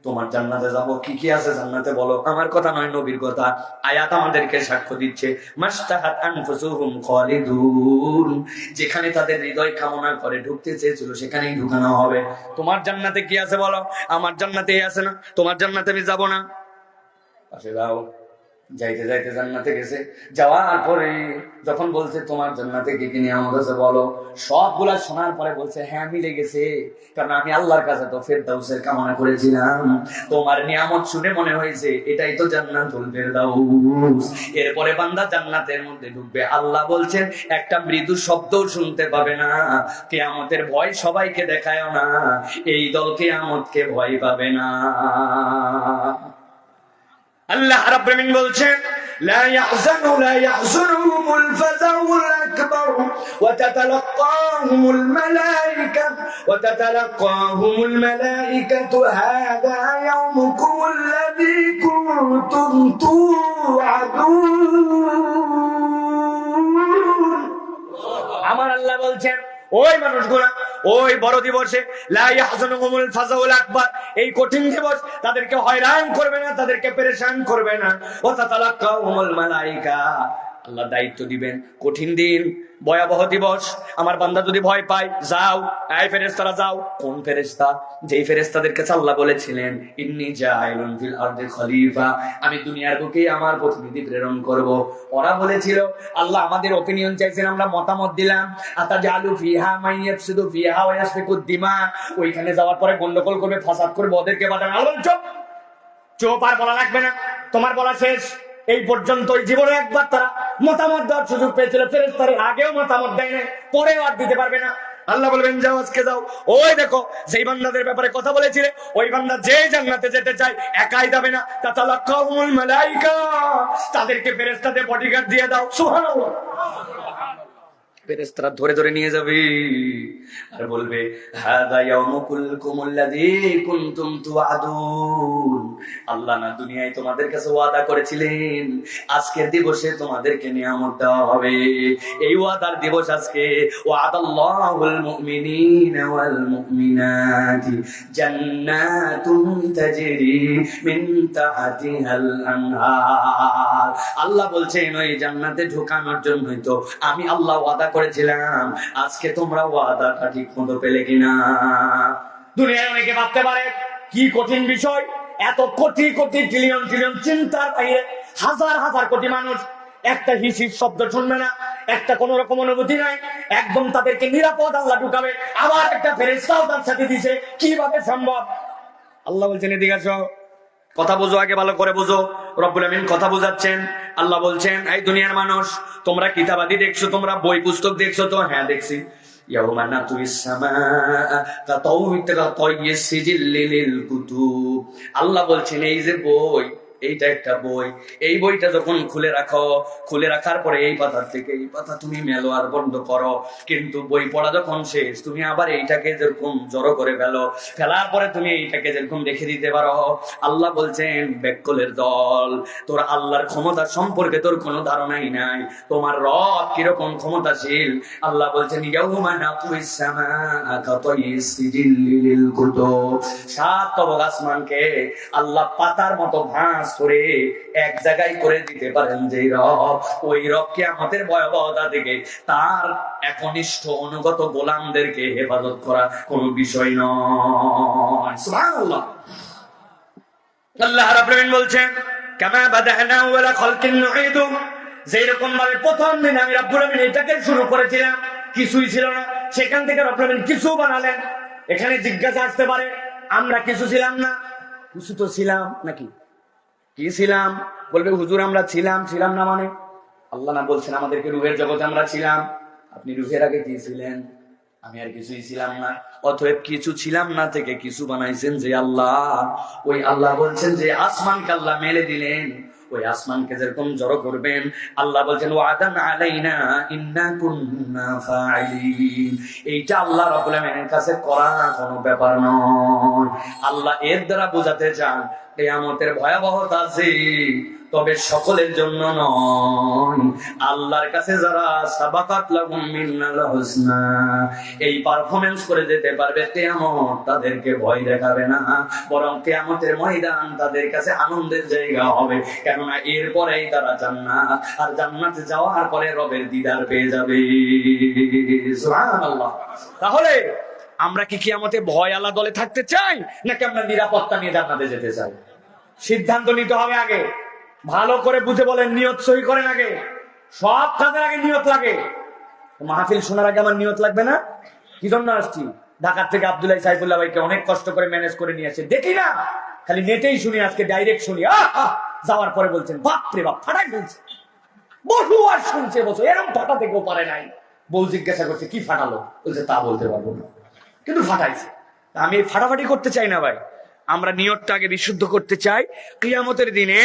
তোমার জান্নাতে যাবো, কি কি আছে জান্নাতে বলো। আমার কথা নয়, নবীর কথা। আয়াত আমাদেরকে সাক্ষ্য দিচ্ছে মাশতাহাত আনফুসুহুম খালিদুন। যেখানে তাদের হৃদয় কামনা করে ঢুকতে চেয়েছিল সেখানেই ঢুকানো হবে। তোমার জান্নাতে কি আছে বলো? আমার জান্নাতে আছে না? তোমার জান্নাতে আমি যাবো না? পাশে দাও। যাইতে যাইতে জান্নাতে গেছে, যাওয়ার পরে যখন বলছে তোমার জান্নাতে কি কি নিয়ামত আছে বলো, সবগুলা শোনার পরে বলছে হ্যাঁ মিলে গেছে, কারণ আমি আল্লাহর কাছে তো ফেরদাউসের কামনা করেছিলাম। তোমার নিয়ামত শুনে মনে হয়েছে এটাই তো জান্নাতুল ফেরদাউস। এরপরে বান্দা জান্নাতের মধ্যে ঢুকবে। আল্লাহ বলছেন একটা মৃদু শব্দও শুনতে পাবে না। কিয়ামতের ভয় সবাইকে দেখায়ও না, এই দল কিয়ামতকে ভয় পাবে না। আল্লাহ রাব্বুল আমিন বলছেন লা ইয়াহজুনুহুমুল ফাযাউল আকবার ওয়া তাতালাক্কাহুমুল মালাইকাতু হাযা ইয়াওমুকুমুল্লাযী কুনতুম তুআদুন। আমার আল্লাহ বলছেন ওই মানুষগুলা ওই বড় দিবসে লা ইয়াহজুনুহুমুল ফাযাউল আকবার, এই কঠিন দিবস তাদেরকে হয়রান করবে না, তাদেরকে পেরেশান করবে না। ওয়া তাতালাক্কাহুমুল মালাইকা, আল্লাহ দায়িত্ব দিবেন। কঠিন দিন, ভয়াবহ দিবস। আমার বান্দা যদি ভয় পায়, যাও এই ফেরেশতারা যাও। কোন ফেরেশতা? যেই ফেরেশতাদের কাছে আল্লাহ বলেছিলেন ইন্নী জাইলুন ফিল আরদি খলিফা, আমি দুনিয়ার বুকে আমার প্রতিনিধি প্রেরণ করব। ওরা বলেছিল আল্লাহ আমাদের অপিনিয়ন চাইছেন, আমরা মতামত দিলাম। আতাজালু ফিহা মান ইয়াফসিদু ফিহা ওয়া ইয়াসফিকুদ দিমা, ওইখানে যাওয়ার পরে গন্ডগোল করবে, ফাসাদ করবে, ওদেরকে পাঠান। আল্লাহ চুপ, চুপ, আর বলা লাগবে না, তোমার বলা শেষ। এই পর্যন্ত জীবনে একবার তারা মতামত দেওয়ার সুযোগ পেয়েছিল, ফেরেশতারা আগেও মতামত দেয় না, পরেও আর দিতে পারবে না। আল্লাহ বলবেন যাও, আজকে যাও। ওই দেখো, যেই বান্দাদের ব্যাপারে কথা বলেছিলে, ওই বান্দা যে জান্নাতে যেতে চায় একাই যাবে না, তাতালাক্কাহুমুল মালাইকা, তাদেরকে ফেরেশতাদের বডিগার্ড দিয়ে দাও। সুবহানাল্লাহ। ফেরেশতারা ধরে ধরে নিয়ে যাবে আর বলবে হাযা ইয়াউমুকুমুল্লাযী কুনতুম তুআদুন। আল্লাহ না দুনিয়ায় তোমাদের কাছে ওয়াদা করেছিলেন আজকের দিবসে তোমাদেরকে নিয়ামত দেওয়া হবে। এই ওয়াদার দিবস আজকে। ওয়াদাল্লাহুল মুমিনিনা ওয়াল মুমিনাতি জান্নাতুন তাজরি মিন তাহতিহাল আনহার। আল্লাহ বলছেন ওই জান্নাতে ঢোকানোর জন্যই তো আমি আল্লাহ ওয়াদা করেছিলাম। আজকে তোমরা ওয়াদাটা ঠিক মতো পেলে কিনা? দুনিয়ায় অনেকে ভাবতে পারে কি কঠিন বিষয়, এত কোটি কোটি ট্রিলিয়ন ট্রিলিয়ন চিন্তার বাইরে হাজার হাজার কোটি মানুষ একটা হিসিব শব্দ শুনবে না, একটা কোন রকম অনুভূতি নাই, একদম তাদেরকে নিরাপদ আল্লাহ ঢুকাবে। আবার একটা ফেরেশতাও তার সাথে দিছে, কিভাবে সম্ভব? আল্লাহ বলছেন এদিকে আসো, কথা বুঝো, আগে ভালো করে বুঝো। রব্বুল আমিন কথা বুঝাচ্ছেন। আল্লাহ বলছেন এই দুনিয়ার মানুষ, তোমরা কিতাবাদি দেখছো, তোমরা বই পুস্তক দেখছো তো? হ্যাঁ দেখছি। ইয়াউমা নাতুইস সামাআ কাতাওয়িস সিজিল্লি লিল কুতুব। আল্লাহ বলছেন এই যে বই, এইটা একটা বই, এই বইটা যখন খুলে রাখো, খুলে রাখার পরে এই পাতার থেকে এই পাতা তুমি মেলো আর বন্ধ করো, কিন্তু বই পড়া যখন শেষ তুমি আবার এইটাকে যেরকম জড়ো করে ফেলো, ফেলার পরে তুমি এইটাকে যেরকম রেখে দিতে পারো। আল্লাহ বলছেন বেককলের দল, তোর আল্লাহর ক্ষমতা সম্পর্কে তোর কোনো ধারণাই নাই, তোমার রব কিরকম ক্ষমতাশীল। আল্লাহ বলছেন ইয়াউমা নাতুইস সামাআ কাতাইস সিজিল্লি লিল কুতুব। সাত তবক আসমানকে আল্লাহ পাতার মতো ভাঁজ করে এক জায়গায় করে দিতে পারেন যে রব, ওই রব কিয়ামতের ভয়াবহতা থেকে তার একনিষ্ঠ অনুগত গোলামদেরকে হেফাজত করা কোনো বিষয় নয়। সুবহানাল্লাহ। আল্লাহ রাব্বুল আলামিন বলছেন কামা বাদানা ওয়ালা খালকিন নুঈদু, যেরকম ভাবে প্রথম দিন আমি রাব্বুল আলামিন এটাকে শুরু করেছিলাম, কিছুই ছিল না, সেখান থেকে রাব্বুল আলামিন কিছু বানালেন। এখানে জিজ্ঞাসা আসতে পারে আমরা কিছু ছিলাম না? কিছু তো ছিলাম নাকি? কি ছিলাম? বলবে হুজুর আমরা ছিলাম, ছিলাম না মানে? আল্লাহ না বলছেন আমাদেরকে রূহের জগতে আমরা ছিলাম। আপনি রূহের আগে কি ছিলেন? আমি আর কিছুই ছিলাম না। অতএব কিছু ছিলাম না থেকে কিছু বানাইছেন যে আল্লাহ, ওই আল্লাহ বলছেন যে আসমানকে আল্লাহ মেলে দিলেন, ওই আসমানকে যেরকম জড়ো করবেন, আল্লাহ বলছেন ওয়াদান আলাইনা ইন্না কুন্না ফাইলিন। এইটা আল্লাহ রাব্বুল আমিনের কাছে করা কোনো ব্যাপার নয়। আল্লাহ এর দ্বারা বোঝাতে চান কিয়ামতের ভয়াবহতা আছে, তবে সকলের জন্য নয়। আল্লাহর কাছে যারা সাবাকাত লাহুম মিনাল হুসনা, এই পারফরম্যান্স করে যেতে পারবে, কিয়ামত তাদেরকে ভয় দেখাবে না, বরং কিয়ামতের ময়দান তাদের কাছে আনন্দের জায়গা হবে। কেননা এরপরেই তারা জান্নাত, আর জান্নাতে যাওয়ার পরে রবের দিদার পেয়ে যাবে। সুবহানাল্লাহ। তাহলে আমরা কি কিয়ামতে ভয় আল্লাহ দলে থাকতে চাই, নাকি আমরা নিরাপত্তা নিয়ে জান্নাতে যেতে চাই? সিদ্ধান্ত নিতে হবে আগে। ভালো করে বুঝে বলেন, নিয়ত সহি করেন আগে। সব কাজের আগে নিয়ত লাগে। মাহফিল শোনার আগে আমার নিয়ত লাগবে না? কি জন্য আসছি? ঢাকা থেকে আব্দুল্লাহ সাইফুল্লাহ ভাইকে অনেক কষ্ট করে ম্যানেজ করে নিয়ে আসে, দেখি না, খালি নেটেই শুনি, আজকে ডাইরেক্ট শুনি। যাওয়ার পরে বলছেন বাপরে বাপ, ফাটাই বলছে। বহু আর শুনছে, বসে এরকম ফাটাতে কেউ পারে নাই। বউ জিজ্ঞাসা করছে কি ফাটালো? বলছে তা বলতে পারবো না, কিন্তু ফাটাইছে। আমি ফাটাফাটি করতে চাই না ভাই, আমরা নিয়তটা আগে বিশুদ্ধ করতে চাই। কিয়ামতের দিনে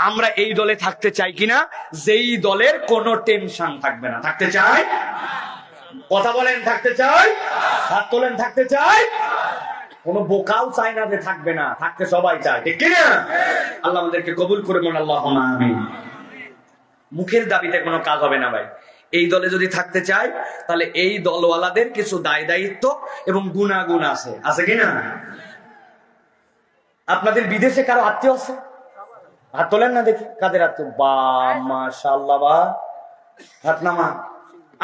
আমরা এই দলে থাকতে চাই কিনা, যেই দলের কোনো টেনশন থাকবে না। থাকতে চাই? কথা বলেন, থাকতে চাই? হাত তোলেন, থাকতে চাই? কোনো বোকাও চাই না যে থাকবে না, থাকতে সবাই চায়, ঠিক কিনা? আল্লাহ আমাদেরকে কবুল করে মন, আল্লাহুম্মা আমিন। মুখের দাবিতে কোনো কাজ হবে না ভাই। এই দলে যদি থাকতে চাই, তাহলে এই দলওয়ালাদের কিছু দায় দায়িত্ব এবং গুণাগুণ আছে, আছে কিনা? আপনাদের বিদেশে কারো আত্মীয় আছে? হাত তোলেন না দেখি, কাদের আত্মীয়? বা মাশাআল্লাহ, বা হাত নামা।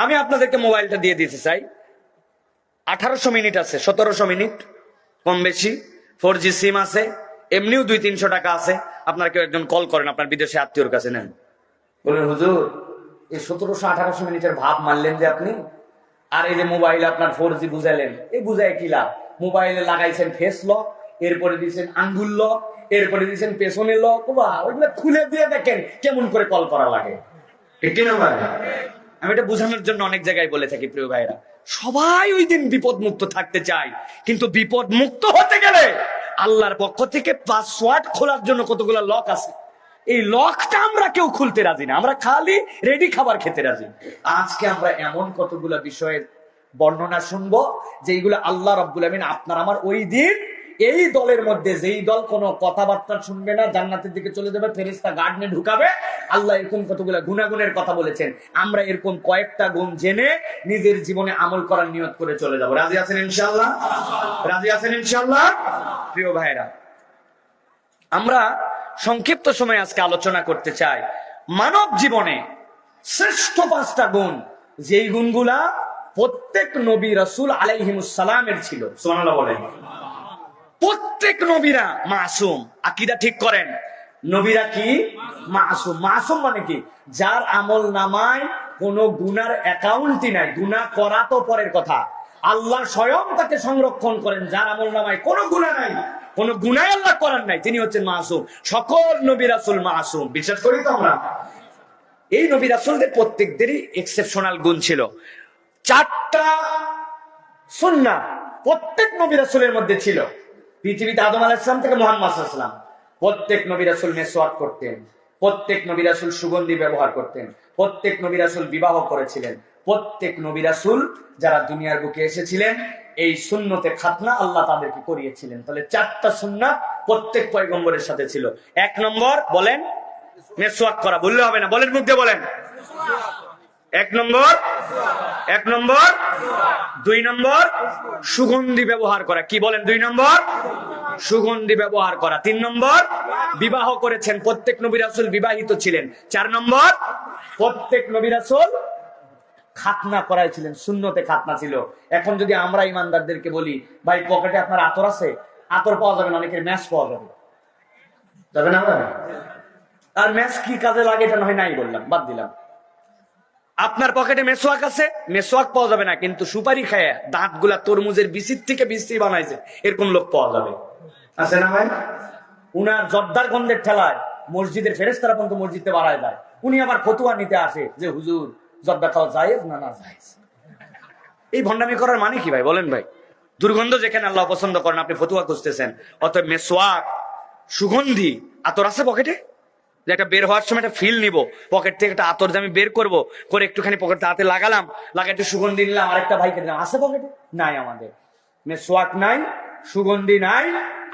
আমি আপনাদেরকে মোবাইলটা দিয়ে দিতে চাই। 1800 মিনিট আছে, 1700 মিনিট কম বেশি 4G সিম আছে, এমনিও 200-300 টাকা আছে। আপনারা কেউ একজন কল করেন আপনার বিদেশে আত্মীয়র কাছে, নেন, বললেন হুজুর এই 1700-1800 মিনিটের ভাব মারলেন যে আপনি, আর এই যে মোবাইল আপনার 4G বুঝাইলেন, এই বুঝাই কি লাভ? মোবাইলে লাগাইছেন ফেস লক, এরপরে দিয়েছেন আঙ্গুল লক, এরপরে দিয়েছেন পেছনের লক। ওইগুলো খুলে দিয়ে দেখেন কেমন করে কল করা লাগে। ঠিক না ভাই? আমি এটা বোঝানোর জন্য অনেক জায়গায় বলে থাকি প্রিয় ভাইরা, সবাই ওই দিন বিপদ মুক্ত থাকতে চায়, কিন্তু বিপদ মুক্ত হতে গেলে আল্লাহর পক্ষ থেকে পাসওয়ার্ড খোলার জন্য কতগুলো লক আছে। এই লকটা আমরা কেউ খুলতে রাজি না, আমরা খালি রেডি খাবার খেতে রাজি। আজকে আমরা এমন কতগুলো বিষয়ের বর্ণনা শুনবো যেগুলো আল্লাহ রাব্বুল আমিন আপনার আমার ওই দিন এই দলের মধ্যে যেই দল কোনো কথাবার্তা শুনবে না জান্নাতের দিকে চলে যাবে, ফেরেশতা গার্ডনে ঢুকাবে। আল্লাহ এরকম কতগুলো গুণাগুণের কথা বলেছেন, আমরা এরকম কয়েকটা গুণ জেনে নিজের জীবনে আমল করার নিয়ত করে চলে যাব। রাজি আছেন ইনশাআল্লাহ? রাজি আছেন ইনশাআল্লাহ? প্রিয় ভাইরা, আমরা সংক্ষিপ্ত সময় আজকে আলোচনা করতে চাই মানব জীবনে শ্রেষ্ঠ 5টা গুণ, যেই গুণগুলা প্রত্যেক নবী রাসূল আলাইহিমুস সালামের ছিল। সুবহানাল্লাহ বলেন। প্রত্যেক নবীরা মাসুম। আকীদা ঠিক করেন, নবীরা কি? মাসুম। মাসুম মানে কি? যার আমল নামায় কোনো গুনার অ্যাকাউন্টই নাই। গুনাহ করা তো পরের কথা, আল্লাহ স্বয়ং তাকে সংরক্ষণ করেন। যার আমল নামায় কোনো গুনাহ নাই, কোনো গুনাহ আল্লাহ করার নাই, তিনি হচ্ছেন মাসুম। সকল নবী রাসূল মাসুম, বিশ্বাস করি তো আমরা। এই নবী রাসূলদের প্রত্যেকদেরই এক্সেপশনাল গুণ ছিল। 4টা সুন্নাহ প্রত্যেক নবী রাসূলের মধ্যে ছিল। পৃথিবীতে আদম আলাইহিস সালাম থেকে মুহাম্মদ সাল্লাল্লাহু আলাইহি ওয়াসাল্লাম প্রত্যেক নবী রাসূল মেসওয়াক করতেন, প্রত্যেক নবী রাসূল সুগন্ধি ব্যবহার করতেন, প্রত্যেক নবী রাসূল বিবাহ করেছিলেন, প্রত্যেক নবী রাসূল যারা দুনিয়ার বুকে এসেছিলেন এই সুন্নতে খাতনা আল্লাহ তাদেরকে করিয়েছিলেন। তাহলে 4টা সুন্নাহ প্রত্যেক পয়গম্বরের সাথে ছিল। 1 নম্বর বলেন মেসওয়াক করা, বললে হবে না, বলেন মুখ দিয়ে বলেন। 1 নম্বর 2 নম্বর সুগন্ধি ব্যবহার করা। কি বলেন? 2 নম্বর সুগন্ধি ব্যবহার করা। 3 নম্বর বিবাহ করেছেন, প্রত্যেক নবী রাসূল বিবাহিত ছিলেন। 4 নম্বর প্রত্যেক নবী রাসূল খাতনা করাইছিলেন, সুন্নতে খাতনা ছিল। এখন যদি আমরা ইমানদারদেরকে বলি ভাই পকেটে আপনার আতর আছে, আতর পাওয়া যাবে না, অনেকের ম্যাচ পাওয়া যাবে, যাবে না? আর ম্যাচ কি কাজে লাগে এটা নয় নাই বললাম, বাদ দিলাম। আপনার পকেটে মেসওয়াক আছে, মেসওয়াক পাওয়া যাবে না, কিন্তু সুপারি খায় দাঁতগুলা তরমুজের বিচির থেকে বিচি বানাইছে, এরকম লোক পাওয়া যাবে, আছে না ভাই? উনার জর্দার গন্ধের ঠেলায় মসজিদের ফেরেশতারা পর্যন্ত মসজিদে বাড়ায় যায়। উনি আবার ফতুয়া নিতে আসে যে হুজুর জর্দা খাওয়া জায়েজ না না জায়েজ। এই ভণ্ডামি করার মানে কি ভাই বলেন? ভাই দুর্গন্ধ যেখানে আল্লাহ পছন্দ করেন আপনি ফতুয়া খুঁজতেছেন। অতএব মেসওয়াক, সুগন্ধি, আতর আছে পকেটে, যে একটা বের হওয়ার সময় একটা ফিল নিব, পকেট থেকে একটা আতর আমি বের করব, করে একটুখানি পকেটে হাতে লাগালাম, লাগাই একটু সুগন্ধি নিলাম, আরেকটা ভাইকে দিলাম, আছে পকেটে? নাই। আমাদের মেসওয়াক নাই, সুগন্ধি নাই,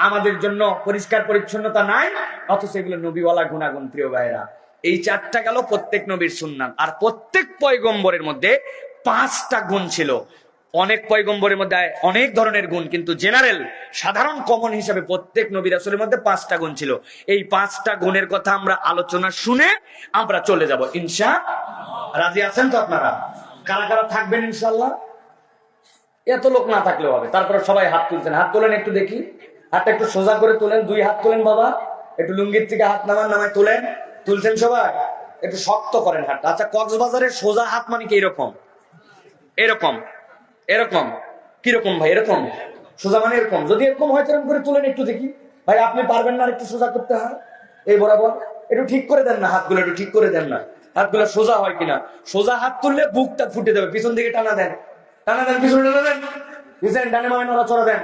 আমাদের জন্য পরিষ্কার পরিচ্ছন্নতা নাই, অথচ এগুলো নবীওয়ালা গুণাগুণ। প্রিয় ভাইরা, এই 4টা গেল প্রত্যেক নবীর সুন্নাত। আর প্রত্যেক পয়গম্বরের মধ্যে 5টা গুণ ছিল। অনেক পয়গম্বরের মধ্যে অনেক ধরনের গুণ, কিন্তু জেনারেল সাধারণ কমন হিসাবে প্রত্যেক নবী রাসূলের মধ্যে 5টা গুণ ছিল। এই 5টা গুণের কথা আমরা আলোচনা শুনে আমরা চলে যাব ইনশাআল্লাহ। রাজি আছেন তো আপনারা? কারা কারা থাকবেন ইনশাআল্লাহ? এত লোক না থাকলেও হবে, তারপরে সবাই হাত তুলছেন। হাত তোলেন একটু দেখি, হাতটা একটু সোজা করে তোলেন, 2 হাত তোলেন বাবা, একটু লুঙ্গির থেকে হাত নামায় তোলেন। তুলছেন সবাই? একটু শক্ত করেন হাতটা। আচ্ছা, কক্সবাজারের সোজা হাত মানে কি? এরকম এরকম এরকম কিরকম ভাই? এরকম সোজা মানে এরকম। যদি এরকম হয় এরকম করে তুলেন একটু দেখি। ভাই আপনি পারবেন না একটু সোজা করতে? হয় এই বরাবর একটু ঠিক করে দেন না, হাতগুলো একটু ঠিক করে দেন না, হাতগুলো সোজা হয় কিনা। সোজা হাত তুললে বুকটা ফুটে যাবে, পিছন দিকে টানা দেন, টানা দেন, পিছনে টানা দেন, পিছনে ডানে বামে নড়াচড়া দেন।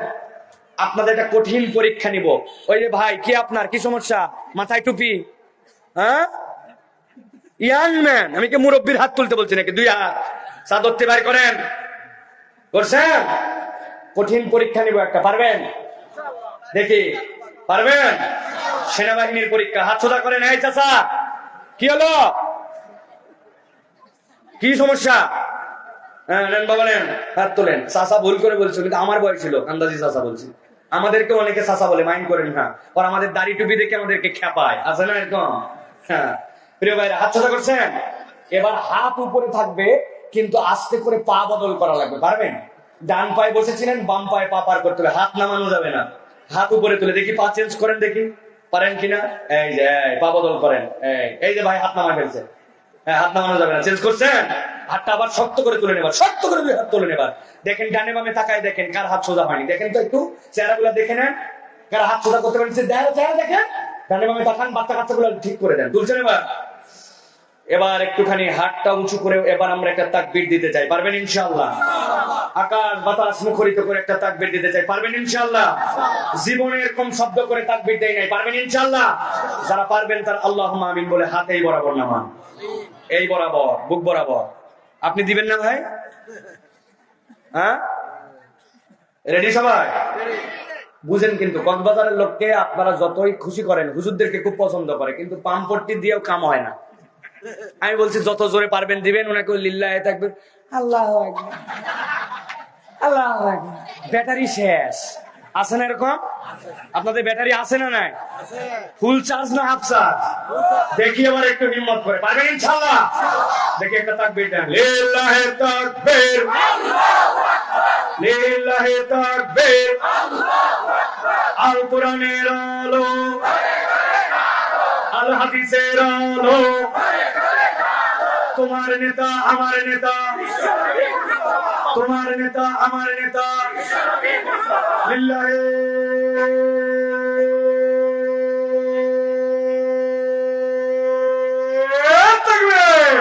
আপনাদের একটা কঠিন পরীক্ষা নিব। ওই যে ভাই কি আপনার কি সমস্যা? মাথায় টুপি, হ্যাঁ? ইয়াং ম্যান, আমি কি মুরব্বীর হাত তুলতে বলছি নাকি? 2 হাত চাদরতে বাইর করেন, করছেন? কঠিন পরীক্ষা নিব একটা, পারবেন? দেখি পারবেন? সেনাবাহিনীর পরীক্ষা। হাত সোজা করেন। এই চাচা কি হলো? কি সমস্যা? হ্যাঁ নেন বাবা নেন, হাত তোলেন। চাচা ভুল করে বলছো, কিন্তু আমার বয়স ছিল, আন্দাজি চাচা বলছি। আমাদেরকে অনেকে চাচা বলে, মাইন্ড করেন না। আর আমাদের দাড়ি টুপি দেখে আমাদেরকে খেপায়, আছে না এরকম? হ্যাঁ প্রিয় ভাইরা, হাত সোজা করছেন। এবার হাত উপরে থাকবে, কিন্তু আস্তে করে পা বদল করা লাগবে। পারবেন? ডান পায়ে বসেছিলেন, বাম পায়ে পা পার করতে হবে, হাত নামানো যাবে না। হাত উপরে তুলে দেখি, পা চেঞ্জ করেন দেখি পারেন কিনা। এই যে পা বদল করেন। এই যে ভাই হাত নামা ফেলছে, হ্যাঁ হাত নামানো যাবে না, চেঞ্জ করছেন। হাতটা আবার শক্ত করে তুলে নেবার, শক্ত করে হাত তুলে নেবার। দেখেন ডানে বামে তাকায় দেখেন কার হাত সোজা হয়নি। দেখেন তো একটু চেহারা গুলা দেখে নেন, কারা হাত সোজা করতে পারছে দেখেন, ডানে বামে তাকান, বাচ্চা কাচ্চাগুলো ঠিক করে দেন। তুলছেন? এবার একটুখানি হাতটা উঁচু করে এবার আমরা একটা তাকবীর দিতে চাই, পারবেন ইনশাআল্লাহ? আকাশ বাতাস মুখরিত করে একটা তাকবীর দিতে চাই, পারবেন ইনশাআল্লাহ? জীবনে এরকম শব্দ করে তাকবীর দেয় নাই, পারবেন ইনশাআল্লাহ? যারা পারবেন তার আল্লাহুম্মা আমিন বলে হাত এই বরাবর নামান, এই বরাবর, বুক বরাবর। আপনি দিবেন না ভাই? হ্যাঁ, রেডি সবাই? বুঝেন, কিন্তু কক্সবাজারের লোককে আপনারা যতই খুশি করেন, হুজুরদেরকে খুব পছন্দ করে, কিন্তু পাম্পট্টি দিয়েও কাম হয় না। আমি বলছি যত জোরে পারবেন দিবেন, ওনাকে লিল্লাহে তাকবীর, আল্লাহু আকবার, আল্লাহু আকবার। ব্যাটারি শেষ আছে না এরকম? আপনাদের ব্যাটারি আছে না নাই? ফুল চার্জ না হাফ চার্জ? দেখি এবার একটু হিম্মত করে, পারবেন ইনশাআল্লাহ? দেখি একটা তাকবীর দেন, লিল্লাহে তাকবীর, লিল্লাহে তাকবীর। আল কোরআনের আলো, আল হাদিসের আলো, তোমার নেতা আমার নেতা, তোমার নেতা আমার নেতা, লিল্লাহে তাকবীর।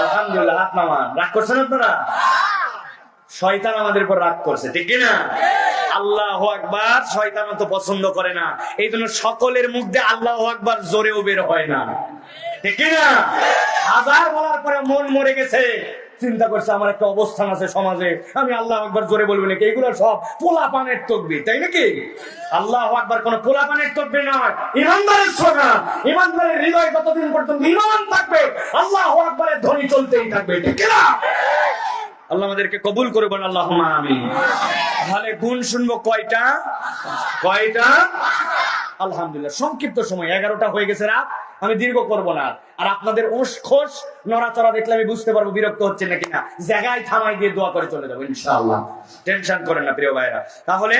আলহামদুলিল্লাহ। হাত নামান। রাগ করছেন আপনারা? শয়তান আমাদের উপর রাগ করছে, ঠিক কিনা? আল্লাহু আকবার শয়তান তো পছন্দ করে না, এই জন্য সকলের মুখ দিয়ে আল্লাহু আকবার জোরেও বের হয় না, ঠিক কিনা? হাজার বলার পরে মন মরে গেছে, চিন্তা করছে আমার একটা অবস্থান আছে সমাজে, আমি আল্লাহু আকবার জোরে বলবো নাকি? এগুলো সব পোলাপানের তাকবীর, তাই নাকি? আল্লাহু আকবার কোন পোলাপানের তাকবীর নয়, ইমানদারের স্লোগান। ইমানদারের হৃদয়ে যতদিন পর্যন্ত ঈমান থাকবে আল্লাহু আকবারের ধ্বনি চলতেই থাকবে, ঠিক কিনা? আল্লাহ আমাদেরকে কবুল করবেন, আল্লাহুম্মা আমিন। তাহলে গুণ শুনবো কয়টা? কয়টা? আলহামদুলিল্লাহ। সংক্ষিপ্ত সময়, 11টা হয়ে গেছে রাত, আমি দীর্ঘ করব না। আর আপনাদের ওষখোষ নড়াচড়া দেখলে আমি বুঝতে পারবো বিরক্ত হচ্ছে নাকি না। জায়গায় থামাই দিয়ে দোয়া করে চলে যাবো ইনশাআল্লাহ, টেনশন করেন না প্রিয় ভাইরা। তাহলে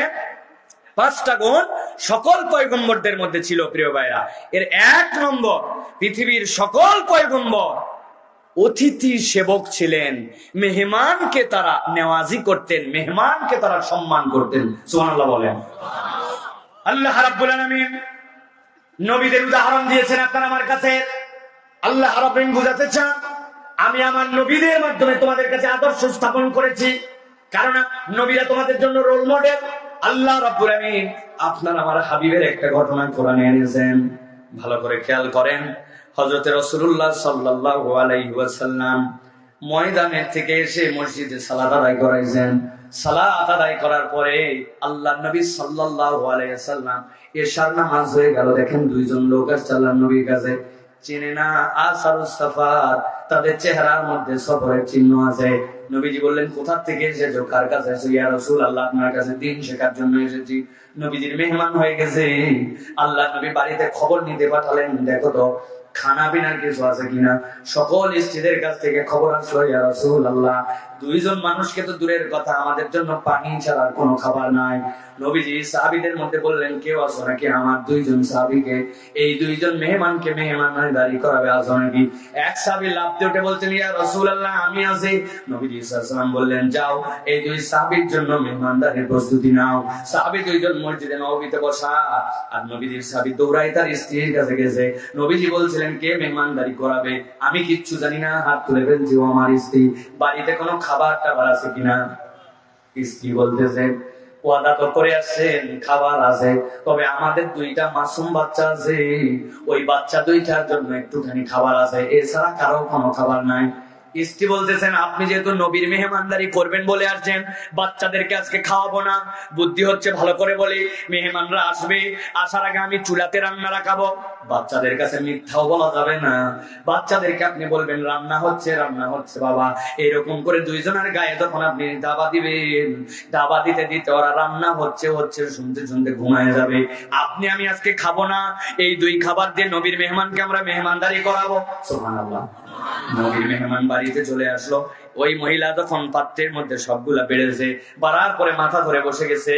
5টা গুণ সকল পয়গম্বরদের মধ্যে ছিল প্রিয় ভাইরা। এর 1 নম্বর, পৃথিবীর সকল পয়গম্বর অতিথি সেবক ছিলেন, মেহমানকে তারা নেওয়াজি করতেন, মেহমানকে তারা সম্মান করতেন। সুবহানাল্লাহ বলেন। আল্লাহ রাব্বুল আলামিন নবীদের উদাহরণ দিয়েছেন আপনার আমার কাছে। আল্লাহ রাব্বুল বুঝাতে চান, আমি আমার নবীদের মাধ্যমে তোমাদের কাছে আদর্শ স্থাপন করেছি, কারণ নবীরা তোমাদের জন্য রোল মডেল। আল্লাহ রাব্বুল আলামিন আপনার আমার হাবিবের একটা ঘটনা কোরআনে এনেছেন, ভালো করে খেয়াল করেন। হযরত রাসূলুল্লাহ সাল্লাল্লাহু আলাইহি ওয়াসাল্লাম ময়দানের থেকে এসে মসজিদে সালাত আদায় করাইছেন। সালাত আদায় করার পরে আল্লাহ নবী সাল্লাল্লাহু আলাইহি ওয়াসাল্লাম এশার নামাজ হয়ে গেল। দেখেন 2 জন লোক আসছে আল্লাহর নবীর কাছে, চিনে না, আসারুস সাফার, তাদের চেহারার মধ্যে সফরের চিহ্ন আছে। নবীজি বললেন, কোথা থেকে এসেছো, কার কাছে এসেছো? ইয়া রাসূলুল্লাহ, আপনার কাছে দ্বীন শেখার জন্য এসেছি। নবীজির মেহমান হয়ে গেছে। আল্লাহ নবী বাড়িতে খবর নিতে পাঠালেন, দেখো তো খানা পিনার কিছু আছে কিনা। সকল স্ত্রীদের কাছ থেকে খবর আসলো, ইয়া রাসূলুল্লাহ 2 জন মানুষকে তো দূরের কথা, আমাদের জন্য পানি ছাড়া কোনো খাবার নাই। নবীজি সাহাবীদের মধ্যে বললেন, কেউ আছো নাকি আমার 2 জন সাহাবীকে, এই 2 জন মেহমানকে মেহমানদারি করাবে, আছো নাকি? এক সাহাবী লাফ দিয়ে উঠে বলছেন, ইয়া রাসূলুল্লাহ আমি আছি। নবীজি সাল্লাল্লাহু আলাইহি ওয়াসাল্লাম বললেন, যাও এই 2 সাহাবীর জন্য মেহমানদারির প্রস্তুতি নাও। সাহাবী 2 জন মসজিদে নববীতে বসা, আর নবীজির সাহাবী দৌড়াই তার স্ত্রীর কাছে গেছে। নবীজি বলছিলেন, কে মেহমানদারি করাবে? আমি কিচ্ছু জানি না, হাত তুলে ফেলছি, ও আমার স্ত্রী। বাড়িতে কোনো খাবার টাবার আছে কিনা? স্ত্রী বলতেছে, ওয়াদা তো করে আসছেন খাবার আছে, তবে আমাদের 2টা মাসুম বাচ্চা আছে, ওই বাচ্চা 2টার জন্য একটুখানি খাবার আছে, এছাড়া কারো কোনো খাবার নাই। স্ত্রী বলতেছেন, আপনি যেহেতু নবীর মেহমানদারি করবেন বলে আসছেন, বাচ্চাদেরকে আজকে খাওয়াবো না। বুদ্ধি হচ্ছে, ভালো করে বলি, মেহমানরা আসবে, আসার আগে আমি চুলাতে রান্না রাখাবো। বাচ্চাদের কাছে মিথ্যাও বলা যাবে না। বাচ্চাদেরকে আপনি বলবেন রান্না হচ্ছে, রান্না হচ্ছে বাবা। এরকম করে 2 জনের গায়ে যখন আপনি দাবা দিবেন, দাবা দিতে দিতে ওরা রান্না হচ্ছে হচ্ছে শুনতে শুনতে ঘুমায় যাবে। আপনি আমি আজকে খাবো না, এই 2 খাবার দিয়ে নবীর মেহমানকে আমরা মেহমানদারি করাবো। সুবহানাল্লাহ। নবীর মেহমান বাড়িতে চলে আসলো, ওই মহিলা যখন পাত্রের মধ্যে সবগুলা বেড়েছে, বাড়ার পরে মাথা ধরে বসে গেছে,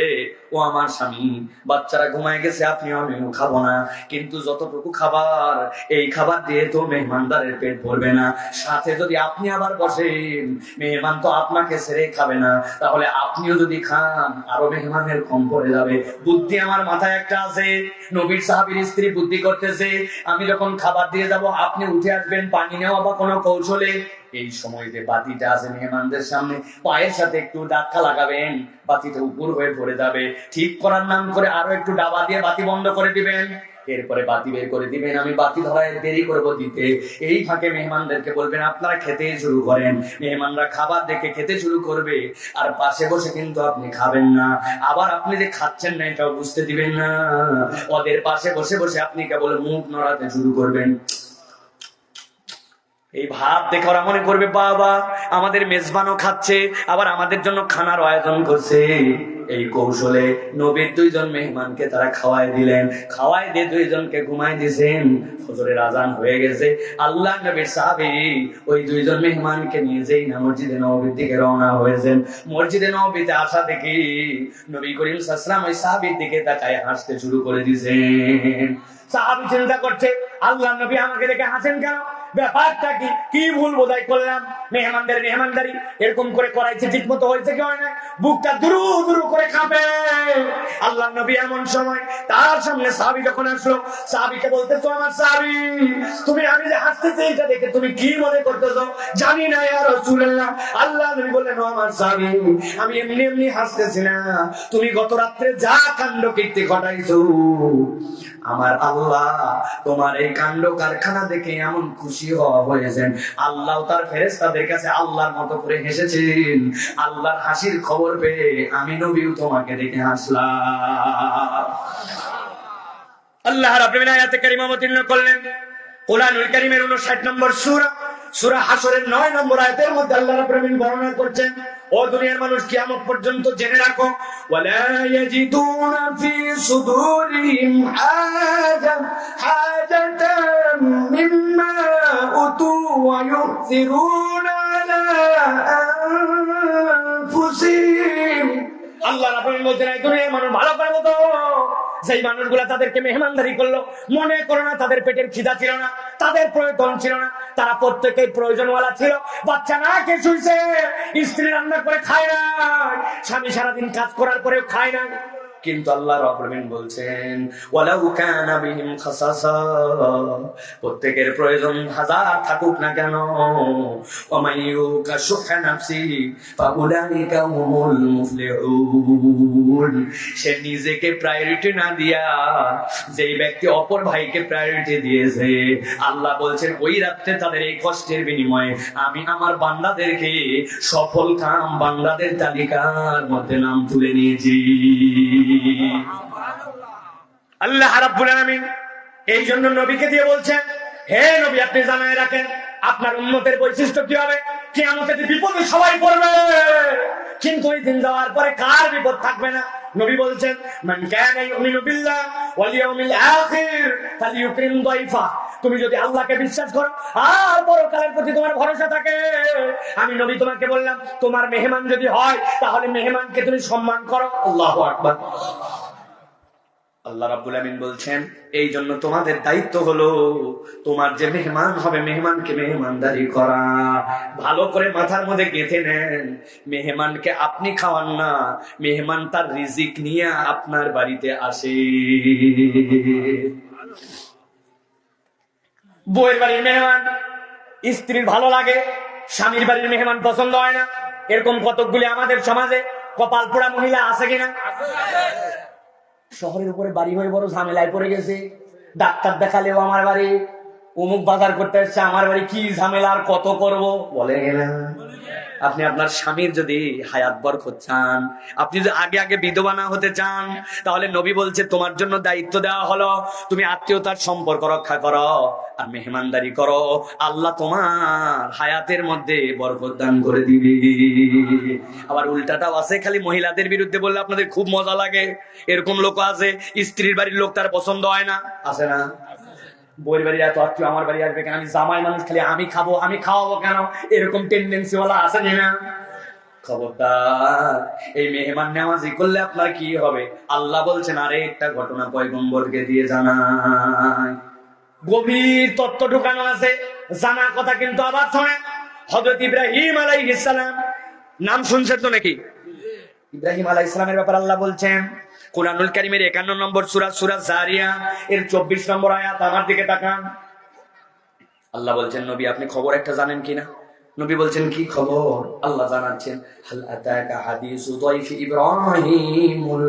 ও আমার স্বামী, বাচ্চারা ঘুমায় গেছে, আপনিও আমিও খাবো না, কিন্তু যতটুকু খাবার, এই খাবার দিয়ে তো মেহমানদারের পেট ভরবে না, সাথে যদি আপনি আবার বসেন, মেহমান তো আপনাকে ছেড়ে খাবে না, তাহলে আপনিও যদি খান আরো মেহমানের কম পড়ে যাবে। বুদ্ধি আমার মাথায় একটা আছে, নবীর সাহাবীর স্ত্রী বুদ্ধি করতেছে, আমি যখন খাবার দিয়ে যাব, আপনি উঠে আসবেন পানি নেওয়া বা কোনো কৌশলে, এই সময় যে বাতিটা আছে মেহমানদের সামনে, পায়ের সাথে একটু ধাক্কা লাগাবেন, বাতিটা উপর হয়ে পড়ে যাবে, ঠিক করার নাম করে আরো একটু ডাবা দিয়ে বাতি বন্ধ করে দিবেন, এরপরে বাতি বের করে দিবেন, আমি বাতি ধরায় দেরি করবো দিতে, এই ফাঁকে মেহমানদেরকে বলবেন আপনারা খেতে শুরু করেন, মেহমানরা খাবার দেখে খেতে শুরু করবে, আর পাশে বসে কিন্তু আপনি খাবেন না, আবার আপনি যে খাচ্ছেন না এটাও বুঝতে দিবেন না, ওদের পাশে বসে বসে আপনি কেবল মুখ নড়াতে শুরু করবেন। এই ভাব দেখে ওরা মনে করবে বাবা আমাদের মেজবানও খাচ্ছে, আবার আমাদের জন্য খানার আয়োজন করছে। এই কৌশলে নবীর দুইজন মেহমানকে তারা খাওয়াই দিলেন, খাওয়াই দিয়ে দুইজনকে ঘুমাই দিয়েছেন। ফজরের আজান হয়ে গেছে, আল্লাহ নবীর সাহাবী ওই দুইজন মেহমানকে নিয়ে যেই না মসজিদে নববীর দিকে রওনা হয়েছেন। মসজিদে নববীতে আসা দেখি নবী করিম সাল্লাল্লাহু আলাইহি ওয়াসাল্লাম ওই সাহাবীর দিকে তাকায় হাসতে শুরু করে দিয়েছেন। সাহাবী চিন্তা করছে আল্লাহ নবী আমাকে দেখে হাসেন কেন, ব্যাপারটা কি, কি ভুল বোধহয় করলাম, মেহমানদের মেহমানদারি এরকম করে করাইছে, ঠিক মতো হয়েছে কি হয় না, বুকটা দুরু দুরু করে কাঁপে। আল্লাহ নবী এমন সময় তার সামনে সাহাবী যখন আসলো, সাহাবীকে বলতেছো আমার সাহাবী, তুমি আমি যে হাসতেছি এটা দেখে তুমি কি মনে করতেছো? জানি না ইয়া রাসূলুল্লাহ। আল্লাহ নবী বললেন আমার সাহাবী, আমি এমনি এমনি হাসতেছি না, তুমি গত রাত্রে যা কাণ্ড কীর্তি ঘটাইছো, আমার আল্লাহ তোমার এই কাণ্ড কারখানা দেখে এমন খুশি হয়েছেন, আল্লাহ তার ফেরেশতাদের কাছে আল্লাহর মতো করে হেসেছেন। আল্লাহর হাসির খবর পেয়ে আমি নবীও তোমাকে দেখে হাসলাম। আল্লাহ রাব্বুল আলামিন আয়াতে কারিমা অবতীর্ণ করলেন কোরআনুল কারীমের 59 নম্বর সূরা, সূরা হাশরের 9 নম্বর আয়াতের মধ্যে আল্লাহ রাব্বুল আলামিন বর্ণনা করছেন, ও দুনিয়ার মানুষ কিয়ামত পর্যন্ত জেনে রাখো, ওয়ালা ইয়াজিদুনা ফি সুদুরিহিম হাজাতাম মিম্মা উতু ওয়া ইউসিরুনা আলা আনফুসিহিম। আল্লাহ রাব্বুল আলামিন বলছেন এই দুনিয়ার মানুষ ভালো করে মতো, যেই মানুষগুলা তাদেরকে মেহমানদারি করলো, মনে করো না তাদের পেটের খিদা ছিল না, তাদের প্রয়োজন ছিল না, তারা প্রত্যেকেই প্রয়োজনওয়ালা ছিল, বাচ্চা না খেয়ে শুইছে, স্ত্রী রান্না করে খায় না, স্বামী সারাদিন কাজ করার পরেও খায় না, কিন্তু আল্লাহ রাব্বুল আলামিন বলছেন ওয়ালাউ কানা বিহিম খাসাসা, প্রত্যেকের প্রয়োজন হাজার থাকুক না কেন, ওয়ামাইয়ুকা শুহা নাফসি ফাউলাইকা হুমুল মুফলিহুন, সে নিজেকে প্রায়োরিটি না দিয়া যেই ব্যক্তি অপর ভাইকে প্রায়োরিটি দিয়েছে, আল্লাহ বলছেন ওই রাতে তাদের এই কষ্টের বিনিময়ে আমি আমার বান্দাদেরকে সফল কাম বান্দাদের তালিকার মধ্যে নাম তুলে নিয়েছি। আল্লাহ রাব্বুল আলামিন এই জন্য নবীকে দিয়ে বলছেন, হে নবী আপনি জানায় রাখেন আপনার উম্মতের বৈশিষ্ট্য কি হবে, কিয়ামতের বিপদে সবাই পড়বে, কিন্তু ওই দিন যাওয়ার পরে কার বিপদ থাকবে না? নবী বলছেন মান কানা ইউমিনু বিল্লাহ ওয়াল ইয়াউমিল আখির ফালিয়ুকরিম দাইফা, তুমি যদি আল্লাহকে বিশ্বাস করো আর পরকালের প্রতি তোমার ভরসা থাকে, আমি নবী তোমাকে বললাম তোমার মেহমান যদি হয় তাহলে মেহমানকে তুমি সম্মান করো। আল্লাহু আকবার। আল্লাহ রাব্বুল আলামিন বলছেন এই জন্য তোমাদের দায়িত্ব হলো তোমার যে মেহমান হবে মেহমানকে মেহমানদারি করা, ভালো করে মাথার মধ্যে গেঁথে নেন, মেহমানকে আপনি খাওয়ান না, মেহমান তার রিজিক নিয়ে আপনার বাড়িতে আসে। বউয়ের বাড়ির মেহমান স্ত্রীর ভালো লাগে, স্বামীর বাড়ির মেহমান পছন্দ হয় না, এরকম কতকগুলি আমাদের সমাজে কপাল পোড়া মহিলা আছে কিনা? শহরের উপরে বাড়ি হয়ে বড় ঝামেলায় পড়ে গেছে, ডাক্তার দেখালেও আমার বাড়ি, অমুক বাজার করতে আসছে আমার বাড়ি, কি ঝামেলা আর কত করব বলে গেলেন। আপনি আপনার স্বামীর যদি হায়াত বরকত চান, আপনি যদি আগে আগে বিধবা না হতে চান, তাহলে নবী বলছে তোমার জন্য দায়িত্ব দেওয়া হলো তুমি আত্মীয়তার সম্পর্ক রক্ষা করো আর মেহমানদারি করো, আল্লাহ তোমার হায়াতের মধ্যে বরকত দান করে দিবে। আবার উল্টাটাও আছে, খালি মহিলাদের বিরুদ্ধে বললে আপনাদের খুব মজা লাগে, এরকম লোক আছে স্ত্রীর বাড়ির লোক তার পছন্দ হয় না, আছে না? বইয়ের বাড়ি এত আত্মীয় আমার বাড়ি আসবে কেন, আমি জামাই মানুষ, খালি আমি খাবো আমি খাওয়াবো কেন, এরকম টেন্ডেন্সি ওয়ালা আছে না? খবরদার, এই মেহমান নেওয়াজি করলে আপনার কি হবে? আল্লাহ বলছেন আরে একটা ঘটনা পয়গম্বরকে দিয়ে জানায়, গভীর তত্ত্ব ঢুকানো আছে, জানার কথা কিন্তু আবার শোনেন। হযরত ইব্রাহিম আলাইহিস সালাম, নাম শুনছেন তো নাকি? ইব্রাহিম আলাইহিস সালামের ব্যাপারে আল্লাহ বলছেন কুরআনুল কারীমের 51 নম্বর সূরা, সূরা জারিয়া এর 24 নম্বর আয়াত, আমার দিকে তাকান। আল্লাহ বলছেন নবী আপনি খবর একটা জানেন কিনা? নবী বলছেন কি খবর? আল্লাহ জানাচ্ছেন হাল আতাকা হাদিসু দাইফি ইব্রাহিমুল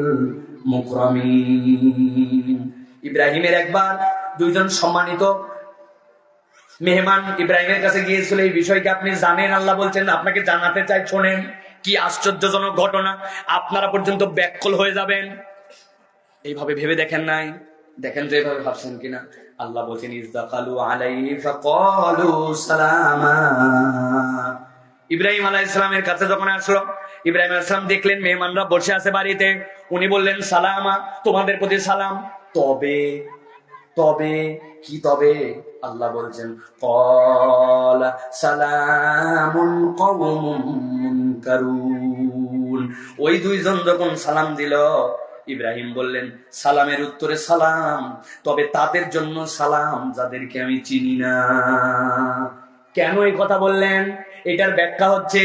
মুকরামিন। ইব্রাহিমের একবার দুইজন সম্মানিত মেহমান ইব্রাহিমের কাছে গিয়েছিল, এই বিষয়কে আপনি জানেন? আল্লাহ বলছেন আপনাকে জানাতে চাই, শোনেন কি আশ্চর্যজনক ঘটনা, আপনারা পর্যন্ত ব্যাকুল হয়ে যাবেন। এইভাবে ভেবে দেখেন নাই? দেখেন তো এইভাবে ভাবছেন কিনা? আল্লাহ বলছেন ইযদাকালু আলাইহি ফাকালু সালামা। ইব্রাহিম আলাইহিস সালামের কাছে যখন আসলো, ইব্রাহিম আলাইহিস সালাম দেখলেন মেহমানরা বসে আছে বাড়িতে, উনি বললেন সালামা, তোমাদের প্রতি সালাম। তবে তবে কি তবে? আল্লাহ বলছেন ক্বালা সালামুন কওমুন মুনকারুন। ওই দুইজন যখন সালাম দিল, ইব্রাহিম বললেন সালামের উত্তরে সালাম, তবে তাদের জন্য সালাম যাদেরকে আমি চিনি না। কেন এই কথা বললেন? এটার ব্যাখ্যা হচ্ছে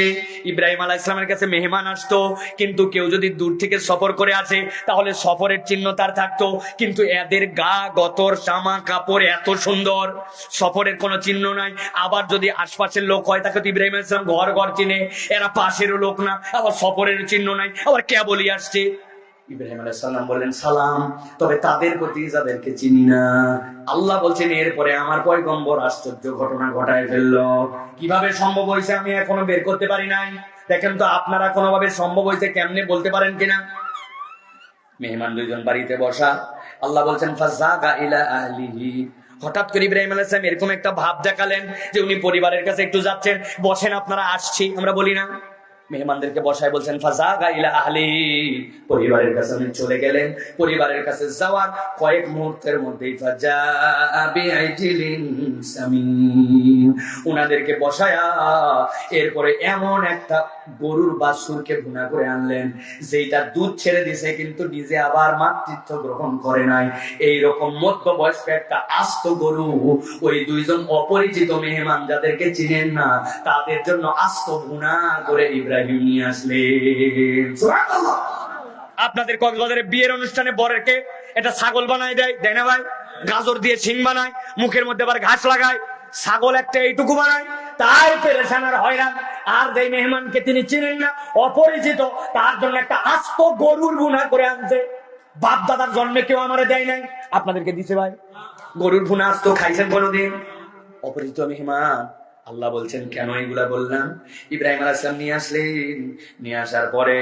ইব্রাহিম আলাইহিস সালামের কাছে মেহমান আসতো, কিন্তু কেউ যদি দূর থেকে সফর করে আসে তাহলে সফরের চিহ্ন তার থাকতো, কিন্তু এদের গা গতর জামা কাপড় এত সুন্দর, সফরের কোনো চিহ্ন নাই। আবার যদি আশপাশের লোক হয় তাকে তো ইব্রাহিম আলাইহিস সালাম ঘর ঘর চিনে, এরা পাশেরও লোক না, আবার সফরের চিহ্ন নাই, আবার কেবলই আসছে। ইব্রাহিম আলাইহিস সালাম বললেন সালাম, তবে তাদের প্রতি যাদেরকে চিনি না। আল্লাহ বলছেন এরপরে আমার পয়গম্বর আশ্চর্য ঘটনা ঘটায় ফেললো। কিভাবে সম্ভব হয়েছে আমি এখনো বের করতে পারি নাই। দেখেন তো আপনারা কোনোভাবে সম্ভব হয়েছে কেমনে বলতে পারেন কিনা? মেহমান দুইজন বাড়িতে বসা, আল্লাহ বলছেন ফাযাগা ইলা আহলিহি। হঠাৎ করে ইব্রাহিম আলাইহিস সালাম এরকম একটা ভাব দেখালেন যে উনি পরিবারের কাছে একটু যাচ্ছেন, বসেন আপনারা আসছি, আমরা বলি না? মেহমানদেরকে বসায় বলছেন ফাযাগা ইলা আহলি, পরিবারের কাছে উনি চলে গেলেন। পরিবারের কাছে যাওয়ার কয়েক মুহূর্তের মধ্যেই ফাজা বিআইজিলিন সামিন, উনাদেরকে বসায়া এরপরে এমন একটা গরুর বাছুরকে ভুনা করে আনলেন যেটা দুধ ছেড়ে দিছে কিন্তু নিজে আবার মাতৃত্ব গ্রহণ করে নাই, এইরকম মধ্যবয়স্ক একটা আস্ত গরু ওই দুইজন অপরিচিত মেহমান যাদেরকে চিনেন না তাদের জন্য আস্ত ভুনা করে ইব্রাহিম নিয়ে আসলেন। সুবহানাল্লাহ। আপনাদের কক্সবাজারে বিয়ের অনুষ্ঠানে বরেরকে এটা ছাগল বানায় দেয়, দেয় না ভাই? গাজর দিয়ে শিং বানায়, মুখের মধ্যে আবার ঘাস লাগায়, ছাগল একটা এইটুকু বানায়, তাই পেরেশান আর হয়রান। আর যে মেহমানকে তিনি চিনেন না, অপরিচিত, তার জন্য একটা আস্ত গরুর ভুনা করে আনছে। বাপ দাদার জন্মে কেউ আমারে দেয় নাই, আপনাদেরকে দিছে ভাই। গরুর ভুনা আস্ত খাইছেন কোনোদিন? অপরিচিত মেহমান। আল্লাহ বলছেন কেন এগুলা বললাম? ইব্রাহিম আলাইহিস সালাম নিয়ে আসলেন, নিয়ে আসার পরে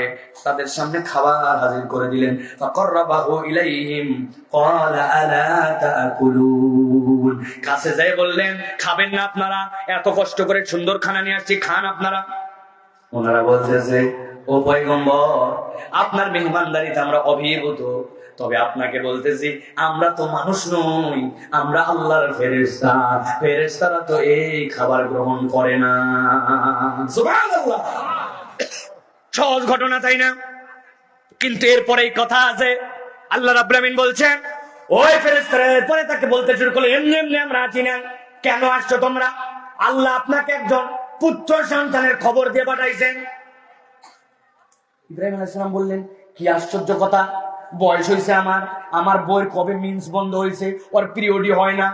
তাদের সামনে খাবার হাজির করে দিলেন। ফাকাররাবাহু ইলাইহিম ক্বালা আলা তাকুলুন, কাছে যায় বললেন খাবেন না আপনারা? এত কষ্ট করে সুন্দর খানা নিয়ে আসছি, খান আপনারা। ওনারা বলতেছে ও পয়গম্বর, আপনার মেহমানদারিতে আমরা অভিভূত, তবে আপনাকে বলতেছি আমরা তো মানুষ নই, আমরা আল্লাহর ফেরেশতা, ফেরেশতারা তো এই খাবার গ্রহণ করে না। সুবহানাল্লাহ। সহজ ঘটনা তাই না? কিন্তু এরপরে এই কথা আছে, আল্লাহ রাব্বুল আমিন বলছেন ওই ফেরেশতারা এরপরে তাকে বলতে শুরু করলো এমনি এমনি আমরা আছি না, কেন আসছো তোমরা? আল্লাহ আপনাকে একজন পুত্র সন্তানের খবর দিয়ে পাঠাইছেন। ইব্রাহিম আলাইহিস সালাম বললেন কি আশ্চর্য কথা, বয়স হয়েছে আমার, আমার বউয়ের কবে মিন্স বন্ধ হয়েছে, ওর পিরিয়ডই হয় না,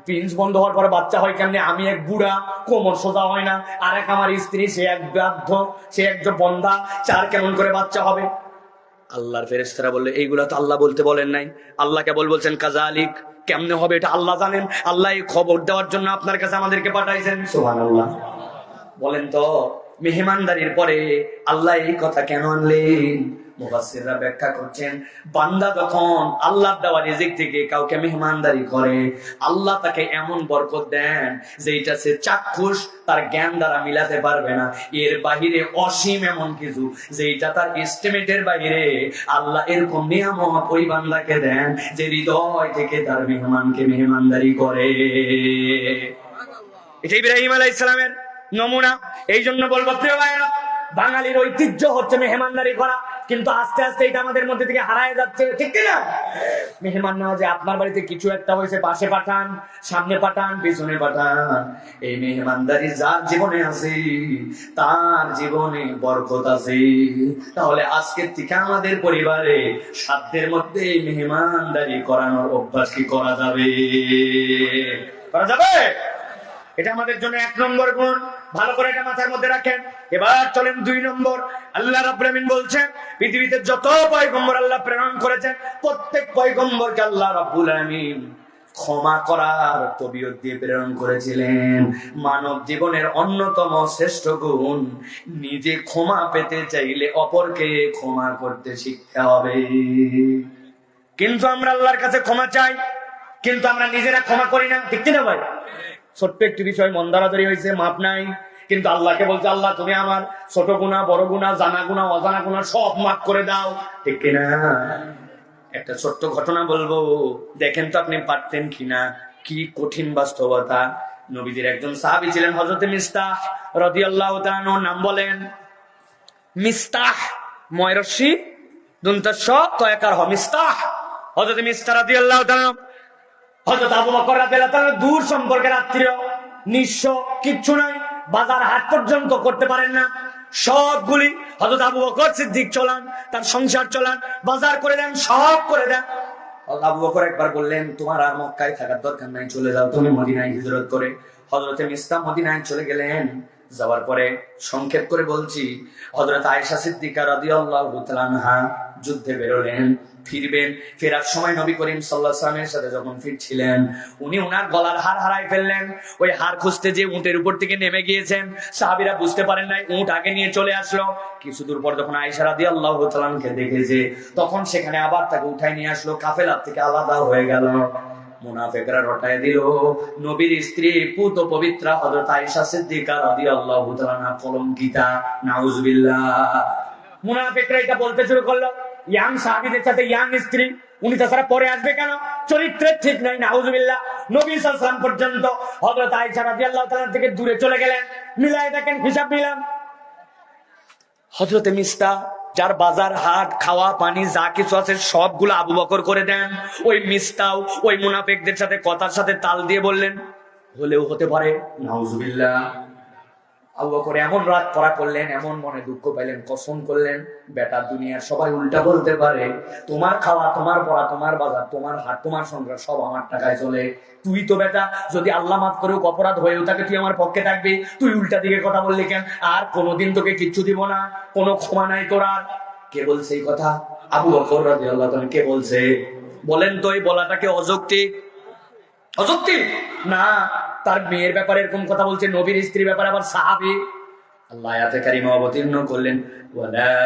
পিন্স বন্ধ হওয়ার পরে বাচ্চা হয় কেমনে? আমি এক বুড়া, কোমর সোজা হয় না, আর এক আমার স্ত্রী, সে এক বাধ্য, সে একজন বন্ধা, চার কেমন করে বাচ্চা হবে? আল্লাহর ফেরেশতারা বললে এইগুলা তো আল্লাহ বলতে বলেন নাই। আল্লাহ কেবল বলছেন কাযালিক, কেমনে হবে এটা আল্লাহ জানেন, আল্লাহ এই খবর দেওয়ার জন্য আপনার কাছে আমাদেরকে পাঠাইছেন। সুবহানাল্লাহ। বলেন তো মেহমানদারির পরে আল্লাহ এই কথা কেন আনলেন? মুফাসসিররা ব্যাখ্যা করছেন, বান্দা যখন আল্লাহর দেওয়া রিজিক থেকে কাউকে মেহমানদারি করে, আল্লাহ তাকে এমন বরকত দেন যেটা সে চাক্ষুষ তার জ্ঞান দ্বারা মিলাতে পারবে না, এর বাহিরে অসীম এমন কিছু যেটা তার এস্টিমেটের বাইরে আল্লাহ এরকম নিয়ামত ওই বান্দাকে দেন যে হৃদয় থেকে তার মেহমানকে মেহমানদারি করে। এটা ইব্রাহিম আলাইহিস সালামের নমুনা। এই জন্য বলবো প্রিয় ভাইরা, বাঙালির ঐতিহ্য হচ্ছে মেহমানদারি করা, কিন্তু আস্তে আস্তে এটা আমাদের মধ্যে থেকে হারায় যাচ্ছে, ঠিক কিনা? মেহমান নওয়াজে আপনার বাড়িতে কিছু একটা হয়েছে, পাশে পাঠান, সামনে পাঠান, পিছনে পাঠান। এই মেহমানদারি যার জীবনে আছে তার জীবনে বরকত আছে। তাহলে আজকের থেকে আমাদের পরিবারে সাধ্যের মধ্যে মেহমানদারি করানোর অভ্যাস কি করা যাবে? করা যাবে? এটা আমাদের জন্য 1 নম্বর গুণ। ভালো করে এটা মাথার মধ্যে রাখেন। এবার চলেন 2 নম্বর। আল্লাহ রাব্বুল আমিন বলছেন, পৃথিবীতে যত পয়গম্বর আল্লাহ প্রেরণ করেছেন প্রত্যেক পয়গম্বরকে আল্লাহ রাব্বুল আমিন ক্ষমা করার তবিয়ত দিয়ে প্রেরণ করেছিলেন। মানব জীবনের অন্যতম শ্রেষ্ঠ গুণ, নিজে ক্ষমা পেতে চাইলে অপরকে ক্ষমা করতে শিখতে হবে। কিন্তু আমরা আল্লাহর কাছে ক্ষমা চাই, কিন্তু আমরা নিজেরা ক্ষমা করি না, ঠিক কিনা ভাই? ছোট্ট একটি বিষয় মন ধরাধরি হয়েছে, মাপ নাই, কিন্তু আল্লাহকে বলছে, আল্লাহ তুমি আমার ছোট গুনাহ, বড় গুনাহ, জানা গুনাহ, অজানা গুনাহ সব মাফ করে দাও, ঠিক কিনা? একটা ছোট্ট ঘটনা বলবো, দেখেন তো আপনি পারতেন কিনা। কি কঠিন বাস্তবতা। নবীদের একজন সাহাবী ছিলেন হযরত মিস্তাহ রাদিয়াল্লাহু তাআলা আনহু। নাম বলেন মিস্তাহ, ময়রসি দুনতাস তয়কার হ, মিস্তাহ। হযরত মিস্তাহ রাদিয়াল্লাহু তাআলা, হযরত আবু বকর রাদিয়াল্লাহু তাআলা দূর সম্পর্কের আত্মীয়, নিঃস্ব, কিচ্ছু নাই, বাজার হাট পর্যন্ত করতে পারেন না। সবগুলি হযরত আবু বকর সিদ্দিক চলান, তার সংসার চলান, বাজার করে দেন, সব করে দেন। আবু বকর একবার বললেন, তোমার আর মক্কায় থাকার দরকার নাই, চলে যাও তুমি মদিনায় হিজরত করে। হযরত মিস্তাহ মদিনায় চলে গেলেন। যাওয়ার পরে সংক্ষেপ করে বলছি, হযরত আয়েশা সিদ্দিকা রাদিয়াল্লাহু তাআলা আনহা যুদ্ধে বেরোলেন, ফিরবেন। ফেরার সময় নবী করিম সাল্লাল্লাহু আলাইহি ওয়াসাল্লামের সাথে যখন ফিরছিলেন, উনি ওনার গলার হার হারাই ফেললেন। ওই হার খুঁজতে যে উটের উপর থেকে নেমে গিয়েছেন, সাহাবীরা বুঝতে পারেন নাই, উট আগে নিয়ে চলে আসলো। কিছু দূর পর যখন আয়েশা রাদিয়াল্লাহু তাআলা আনহাকে দেখেছে, তখন সেখানে আবার তাকে উঠাই নিয়ে আসলো, কাফেলার থেকে আলাদা হয়ে গেল। মুনাফিকরা রটায় দিল নবীর স্ত্রী পুত পবিত্রা হযরত আয়েশা সিদ্দিকা রাদিয়াল্লাহু তাআলা আনহা কলঙ্কিতা, নাউজুবিল্লাহ। মুনাফিকরা এটা বলতে শুরু করলো, ইয়াং সাহাবীদের সাথে ইয়াং স্ত্রী, উনি তাছাড়া পরে আসবে কেন, চরিত্রের ঠিক নাই, নাউজুবিল্লাহ। নবী সাল্লাল্লাহু আলাইহি ওয়াসাল্লাম পর্যন্ত হযরত আয়েশা রাদিয়াল্লাহু তাআলা থেকে দূরে চলে গেলেন। মিলাই দেখেন, হিসাব মিলান। হযরত মিস্তাহ, যার বাজার হাট খাওয়া পানি যা কিছু আছে সবগুলো আবু বকর করে দেন। ওই মিস্তাহ ওই মুনাফিকদের সাথে কথার সাথে তাল দিয়ে বললেন, হলেও হতে পারে, নাউজুবিল্লাহ। আবু বকর এমন রাত পড়া করলেন, এমন মনে দুঃখ পাইলেন, কসম করলেন, বেটা দুনিয়ার সবাই উল্টা বলতে পারে, তোমার খাওয়া, তোমার পড়া, তোমার বাজার, তোমার হাট, তোমার সংসার সব আমার টাকায় চলে। তুই তো বেটা যদি আল্লাহ মাফ করেও অপরাধ হয়েও থাকে, তুই আমার পক্ষে থাকবি, তুই উল্টা দিকে কথা বললি কেন? আর কোনোদিন তোকে কিচ্ছু দিব না, কোনো ক্ষমা নাই তোর আর। কে বলছে এই কথা? আবু বকর রাদিয়াল্লাহু তাআলা। কে বলছে বলেন তো? এই বলাটাকে অযৌক্তিক? অযৌক্তিক না। তার মেয়ের ব্যাপারে এরকম কথা বলছে, নবীর স্ত্রীর ব্যাপারে আবার সাহাবী। আল্লাহ আয়াতে কারিমা অবতীর্ণ করলেন, ওয়ালা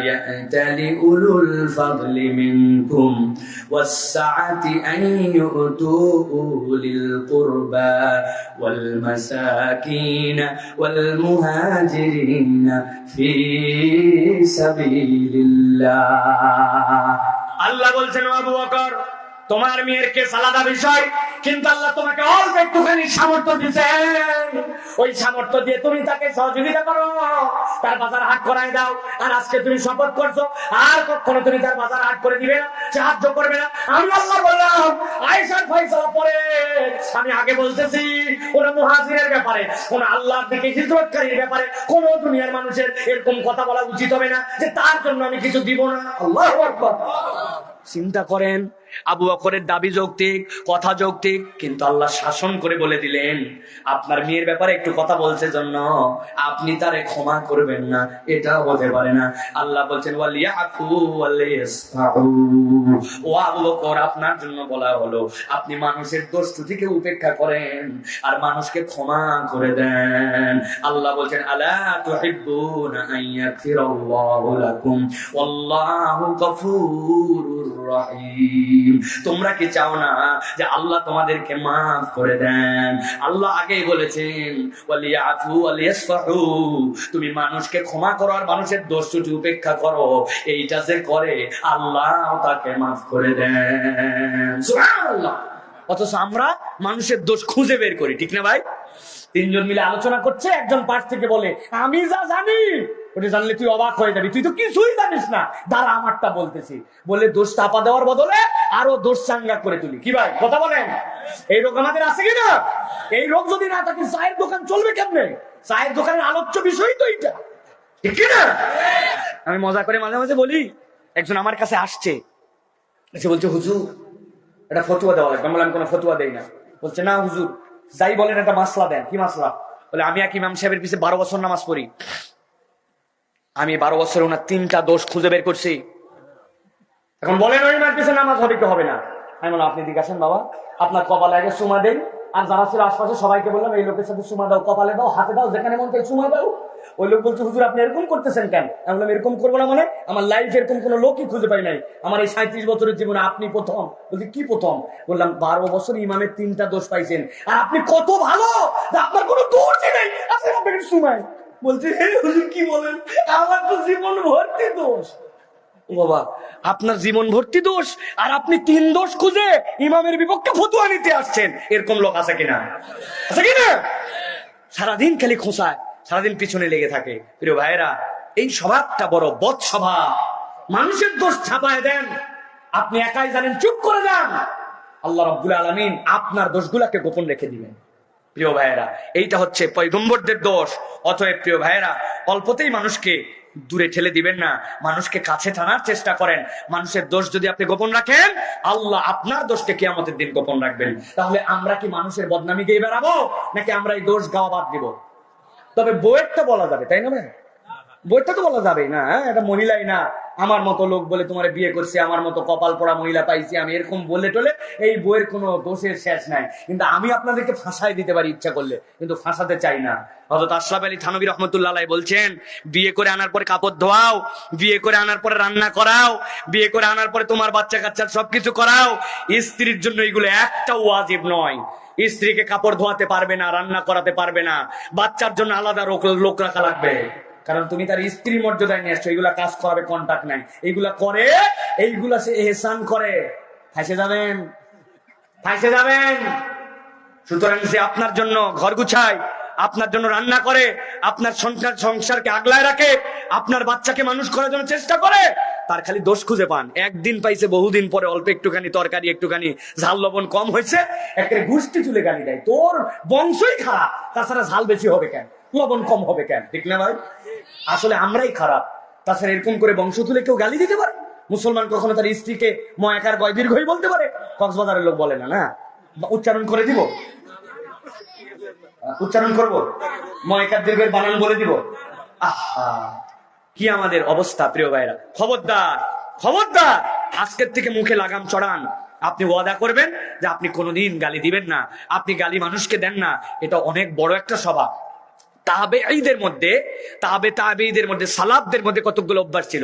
ইয়াতালি উলুল ফাদলি মিনকুম ওয়াসসাআতি আন ইউতু উলিল কুরবা ওয়াল মাসাকিন ওয়াল মুহাজিরিন ফি সাবিলিল্লাহ। আল্লাহ বলছেন, আবু বকর তোমার মেয়ের কেস আলাদা বিষয়, কিন্তু আল্লাহ তোমাকে অল্প একটুখানি সামর্থ্য দিয়েছেন, ওই সামর্থ্য দিয়ে তুমি তাকে সহযোগিতা করো, তার বাজার হাট করাই দাও। আর আজকে তুমি শপথ করছো আর কখনো তুমি তার বাজার হাট করে দিবে না, সাহায্য করবে না। আমি আল্লাহ বললাম, আয়েশার ফয়সালা পরে আমি আগে বলতেছি, কোন মুহাজিরের ব্যাপারে, কোন আল্লাহর দিকে হিজরতকারীর ব্যাপারে কোন দুনিয়ার মানুষের এরকম কথা বলা উচিত হবে না যে তার জন্য আমি কিছু দিব না। আল্লাহু আকবার। চিন্তা করেন, আবু বকরের দাবি যৌক্তিক, কথা যৌক্তিক, কিন্তু আল্লাহ শাসন করে বলে দিলেন আপনার মেয়ের ব্যাপারে একটু কথা বলছে জন্য আপনি তারে ক্ষমা করবেন না, এটাও হতে পারে না। আল্লাহ বলছেন ওয়ালিয়াফু ওয়ালিয়াসফাউ। ও আবু বকর, আপনার জন্য বলা হলো আপনি মানুষের দোষ ত্রুটিকে উপেক্ষা করেন আর মানুষকে ক্ষমা করে দেন। আল্লাহ বলছেন আলা তুহিব্বুনা আন ইয়াগফিরাল্লাহু লাকুম ওয়াল্লাহু গফুরুর রহিম। তোমরা কি চাও না যে আল্লাহ তোমাদেরকে মাফ করে দেন? আল্লাহ আগেই বলেছেন ওয়ালিয়াফু ওয়ালিয়াসফাহু, তুমি মানুষকে ক্ষমা করো আর মানুষের দোষ ত্রুটি উপেক্ষা করো। এইটা যে করে আল্লাহ তাকে মাফ করে দেন। সুবহানাল্লাহ। অথচ আমরা মানুষের দোষ খুঁজে বের করি, ঠিক না ভাই? তিনজন মিলে আলোচনা করছে, একজন পাশ থেকে বলে আমি যা জানি ওটা জানলে তুই অবাক হয়ে যাবি, তুই তো কিছুই জানিস না, দাঁড়া আমারটা বলতেছি, বলে দোষ চাপা দেওয়ার বদলে আরো দোষ চাঙ্গা করে তুলি। কি ভাই কথা বলেন? এই রোগ আমাদের আছে কিনা? এই রোগ যদি না থাকে চায়ের দোকান চলবে কেমনে? চায়ের দোকানের আলোচ্য বিষয় তো এইটা, ঠিক কিনা? আমি মজা করে মাঝে মাঝে বলি, একজন আমার কাছে আসছে, এসে বলছে হুজুর এটা ফতুয়া দেওয়া লাগবে। আমি বললাম কোনো ফতুয়া দেই না। বলছে না হুজুর যাই বলেন একটা মাসলা দেন। কি মাসলা? বলে আমি এক ইমাম সাহেবের পিছে 12 বছর নামাজ পড়ি, আমি 12 বছরে ওনার 3টা দোষ খুঁজে বের করছি, এখন বলেন ওই ইমামের পিছে নামাজ হবে কি হবে না? আমি বললাম আপনি দিকে আসেন বাবা, আপনার কপালে আগে চুমা দেন। আর যারা ছিল আশপাশে সবাইকে বললাম এই লোকের সাথে চুমা দাও, কপালে দাও, হাতে দাও, যেখানে মন চাই চুমা দাও। ওই লোক বলছে হুজুর আপনি এরকম করতেছেন কেন? আমি বললাম এরকম করবো না মানে আমার লাইফ এরকম কোনো লোকই খুঁজে পাই নাই, আমার এই 37 বছরের জীবনে আপনি প্রথম। বলছি কি প্রথম? বললাম 12 বছর ইমামের 3টা দোষ পাইছেন আর আপনি কত ভালো আপনার কোনো দোষই নেই, আপনি আপনাকে চুমাই। বলছে হে হুজুর কি বলেন, আমার তো জীবন ভর্তি দোষ। ও বাবা, আপনার জীবন ভর্তি দোষ আর আপনি 3 দোষ খুঁজে ইমামের বিপক্ষে ফতুয়া নিতে আসছেন, এরকম লোক আছে কিনা? আছে কিনা? সারাদিন খালি খোঁসায়, সারাদিন পিছনে লেগে থাকে। প্রিয় ভাইয়েরা, এই স্বভাবটা বড় বদ স্বভাব। মানুষের দোষ ছাপায় দেন, আপনি একাই জানেন, চুপ করে যান, আল্লাহ রাব্বুল আলামিন আপনার দোষগুলাকে গোপন রেখে দিবেন। প্রিয় ভাইয়েরা, এইটা হচ্ছে পয়গম্বরদের দোষ। অতএব প্রিয় ভাইয়েরা, অল্পতেই মানুষকে দূরে ঠেলে দিবেন না, মানুষকে কাছে টানার চেষ্টা করেন। মানুষের দোষ যদি আপনি গোপন রাখেন, আল্লাহ আপনার দোষকে কিয়ামতের দিন গোপন রাখবেন। তাহলে আমরা কি মানুষের বদনামি গেয়ে বেড়াবো নাকি আমরা এই দোষ গাওয়া বাদ দিব? তবে বইয়েরটা বলা যাবে, তাই না ভাই? বইটা তো বলা যাবে না, এটা মহিলাই না আমার মতো লোক বলে তোমার বিয়ে করছে, আমার মতো কপাল পড়া মহিলা পাইছি আমি, এরকম বলে টলে এই বইয়ের কোনো দোষের শেষ নাই। কিন্তু আমি আপনাদেরকে ফাঁসাই দিতে পারি ইচ্ছা করলে, কিন্তু ফাঁসাতে চাই না। হযরত আশরাফ আলী থানভী রাহমাতুল্লাহ আলাইহি বলছেন বিয়ে করে আনার পরে কাপড় ধোয়াও, বিয়ে করে আনার পরে রান্না করাও, বিয়ে করে আনার পরে তোমার বাচ্চা কাচ্চার সবকিছু করাও, স্ত্রীর জন্য এগুলো একটা ওয়াজিব নয়। স্ত্রীকে কাপড় ধোয়াতে পারবে না, রান্না করাতে পারবে না, বাচ্চার জন্য আলাদা লোক রাখা লাগবে, কারণ তুমি তার স্ত্রী মর্যাদায় নিয়ে আসছো। এইগুলা কাজ করাবে, কন্টাক্ট নাই, এইগুলা করে, এইগুলা সে এহসান করে, ফাঁসে যাবেন, ফাঁসে যাবেন। সুতরাং সে আপনার জন্য ঘর গুছায়, আপনার জন্য রান্না করে, আপনার সংসারকে আগলায় রাখে, আপনার বাচ্চাকে মানুষ করার জন্য চেষ্টা করে, তার খালি দোষ খুঁজে পান। একদিন পাইছে বহুদিন পরে অল্প একটুখানি তরকারি, একটুখানি ঝাল লবণ কম হয়েছে, একটা গোষ্ঠী চুলে গালি দেয়, তোর বংশই খারাপ, তাছাড়া ঝাল বেশি হবে কেন, লবণ কম হবে কেন, ঠিক না ভাই? আসলে আমরাই খারাপ, তাছাড়া এরকম করে বংশ তুলে কেউ গালি দিতে পারে? মুসলমান কখনো তার স্ত্রীকে ময়াকার গয় দীর্ঘই বলতে পারে? কক্সবাজারের লোক বলে না, না উচ্চারণ করে দিব, উচ্চারণ করবো, ময়কার দীর্ঘের বানান বলে দিব। আহা কি আমাদের অবস্থা প্রিয় ভাইরা। খবরদার, খবরদার, আজকের থেকে মুখে লাগাম চড়ান। আপনি ওয়াদা করবেন যে আপনি কোনোদিন গালি দিবেন না, আপনি গালি মানুষকে দেন না। এটা অনেক বড় একটা স্বভাব। তাবেঈদের মধ্যে সালাফদের মধ্যে কতগুলো অভ্যাস ছিল।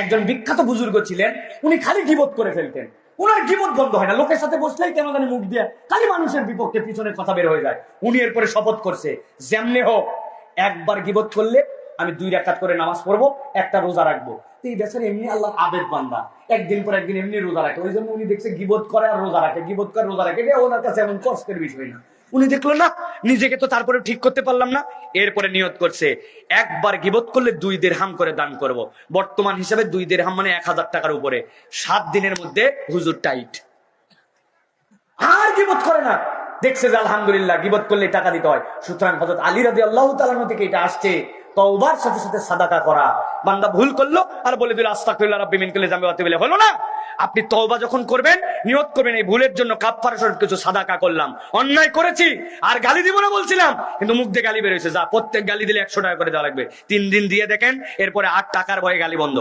একজন বিখ্যাত বুজুর্গ ছিলেন, উনি খালি গীবত করে ফেলতেন, উনার গীবত বন্ধ হয় না, লোকের সাথে বসলেই কেন জানি মুখ দিয়ে খালি মানুষের বিপক্ষে পিছনের কথা বের হয়ে যায়। উনি এরপরে শপথ করছে যেমনে হোক একবার গীবত করলে আমি 2 রাকাত করে নামাজ পড়বো, একটা রোজা রাখবো। এই বেচারা এমনি আল্লাহর আবেদ বান্দা, একদিন পর একদিন এমনি রোজা রাখে। ওই জন্য উনি দেখছে গীবত করে আর রোজা রাখে, গীবত করে রোজা রাখে, এটা ওনার কাছে এমন কষ্টের বিষয় না। উনি দেখলো না নিজেকে তো তারপরে ঠিক করতে পারলাম না, এরপরে নিয়ত করছে একবার গীবত করলে 2 দিরহাম করে দান করব। বর্তমান হিসাবে 2 দিরহাম মানে 1000 টাকার উপরে। 7 দিনের মধ্যে হুজুর টাইট, আর গীবত করে না। দেখছে যে আলহামদুলিল্লাহ গীবত করলে টাকা দিতে হয়। সুতরাং হযরত আলী রাদিয়াল্লাহু তাআলা থেকে এটা আসছে তওবার সাথে সাথে সাদাকা করা। বান্দা ভুল করলো আর বলে দিল আস্তাগফিরুল্লাহ রাব্বি মিন কুল্লি যামবি ওয়া তুবু ইলাইহি, হলো না? আপনি তওবা যখন করবেন নিয়ত করবেন এই ভুলের জন্য কাফারা স্বরূপ কিছু সাদাকা করলাম, অন্যায় করেছি আর গালি দিব না বলছিলাম, কিন্তু মুখ দিয়ে গালি বের হয়েছে, যা প্রত্যেক গালি দিলে 100 টাকা করে দেওয়া লাগবে, 3 দিন দিয়ে দেখেন, এরপরে 8 টাকার ভয়ে গালি বন্ধ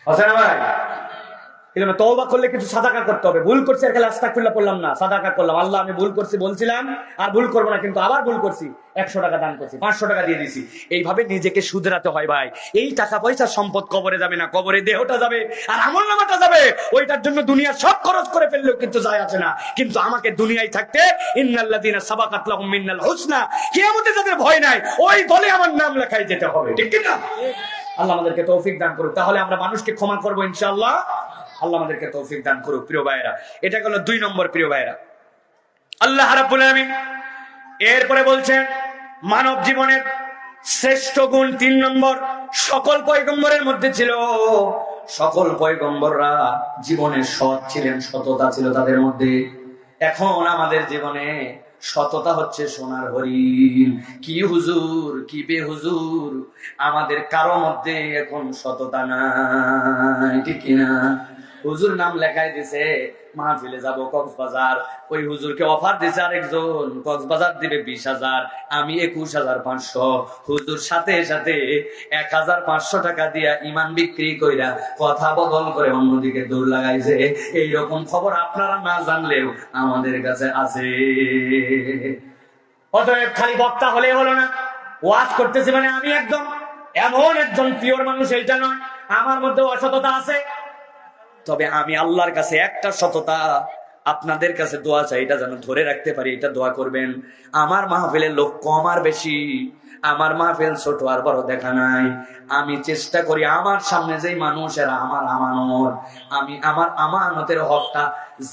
আছে না ভাই? তওবা করলে কিছু সাদাকা করতে হবে। ভুল করছি আর খালি আস্তাগফিরুল্লাহ পড়লাম না, সাদাকা করলাম, আল্লাহ আমি ভুল করছি বলছিলাম আর ভুল করবো না, কিন্তু আবার ভুল করছি, 100 টাকা দান করছি, 500 টাকা দিয়ে দিছি। এইভাবে নিজেকে শুধরাতে হয় ভাই। এই টাকা পয়সা সম্পদ কবরে যাবে না, কবরে দেহটা যাবে আর আমলনামাটা যাবে। ওইটার জন্য দুনিয়া সব খরচ করে ফেললেও কিন্তু যায় আসে না। কিন্তু আমাকে দুনিয়ায় থাকতে ইন্নাল্লাযীনা সাবাকাত লাহুম মিনাল হুসনা, কিয়ামতে যাদের ভয় নাই ওই দলে আমার নাম লেখাই যেতে হবে, ঠিক কি না? আল্লাহ আমাদেরকে তৌফিক দান করুক। তাহলে আমরা মানুষকে ক্ষমা করবো ইনশাআল্লাহ। আল্লাহ আমাদেরকে তৌফিক দান করুক। প্রিয় ভাইরা, এটা হলো 2 নম্বর। প্রিয় ভাইরা, আল্লাহ রাব্বুল আলামিন এরপরে বলছেন মানব জীবনের শ্রেষ্ঠ গুণ 3 নম্বর, সকল পয়গম্বরের মধ্যে ছিল, সকল পয়গম্বররা জীবনে সৎ ছিলেন, সততা ছিল তাদের মধ্যে। এখন আমাদের জীবনে সততা হচ্ছে সোনার হরিণ। কি হুজুর, কি বেহুজুর, আমাদের কারো মধ্যে এখন সততা নাই, ঠিক কিনা? হুজুর নাম লেখাই দিছে মাহফিলে যাব কক্সবাজার, ওই হুজুরকে অফার দিছে আরেকজন কক্সবাজার দিবে 20,000, আমি 21,500। হুজুর সাথে সাথে 1,500 টাকা দিয়া ইমান বিক্রি কইরা কথা বদল করে অন্যদিকে দৌড় লাগাইছে। এইরকম খবর আপনারা না জানলেও আমাদের কাছে আছে। অতএব খালি বক্তা হলে হলো না, ওয়াজ করতেছি মানে আমি একদম এমন একজন পিওর মানুষ এইটা নয়, আমার মধ্যে অসততা আছে। তবে আমি আল্লাহর কাছে একটা সততা, আপনাদের কাছে দোয়া চাই, এটা যেন ধরে রাখতে পারি, এটা দোয়া করবেন। আমার মাহফিলের লোক কম আর বেশি, আমার মাহফিল ছোট আর বড় দেখা নাই। আমি চেষ্টা করি আমার সামনে যেই মানুষেরা আমার আমানত, আমি আমার আমানতের হকটা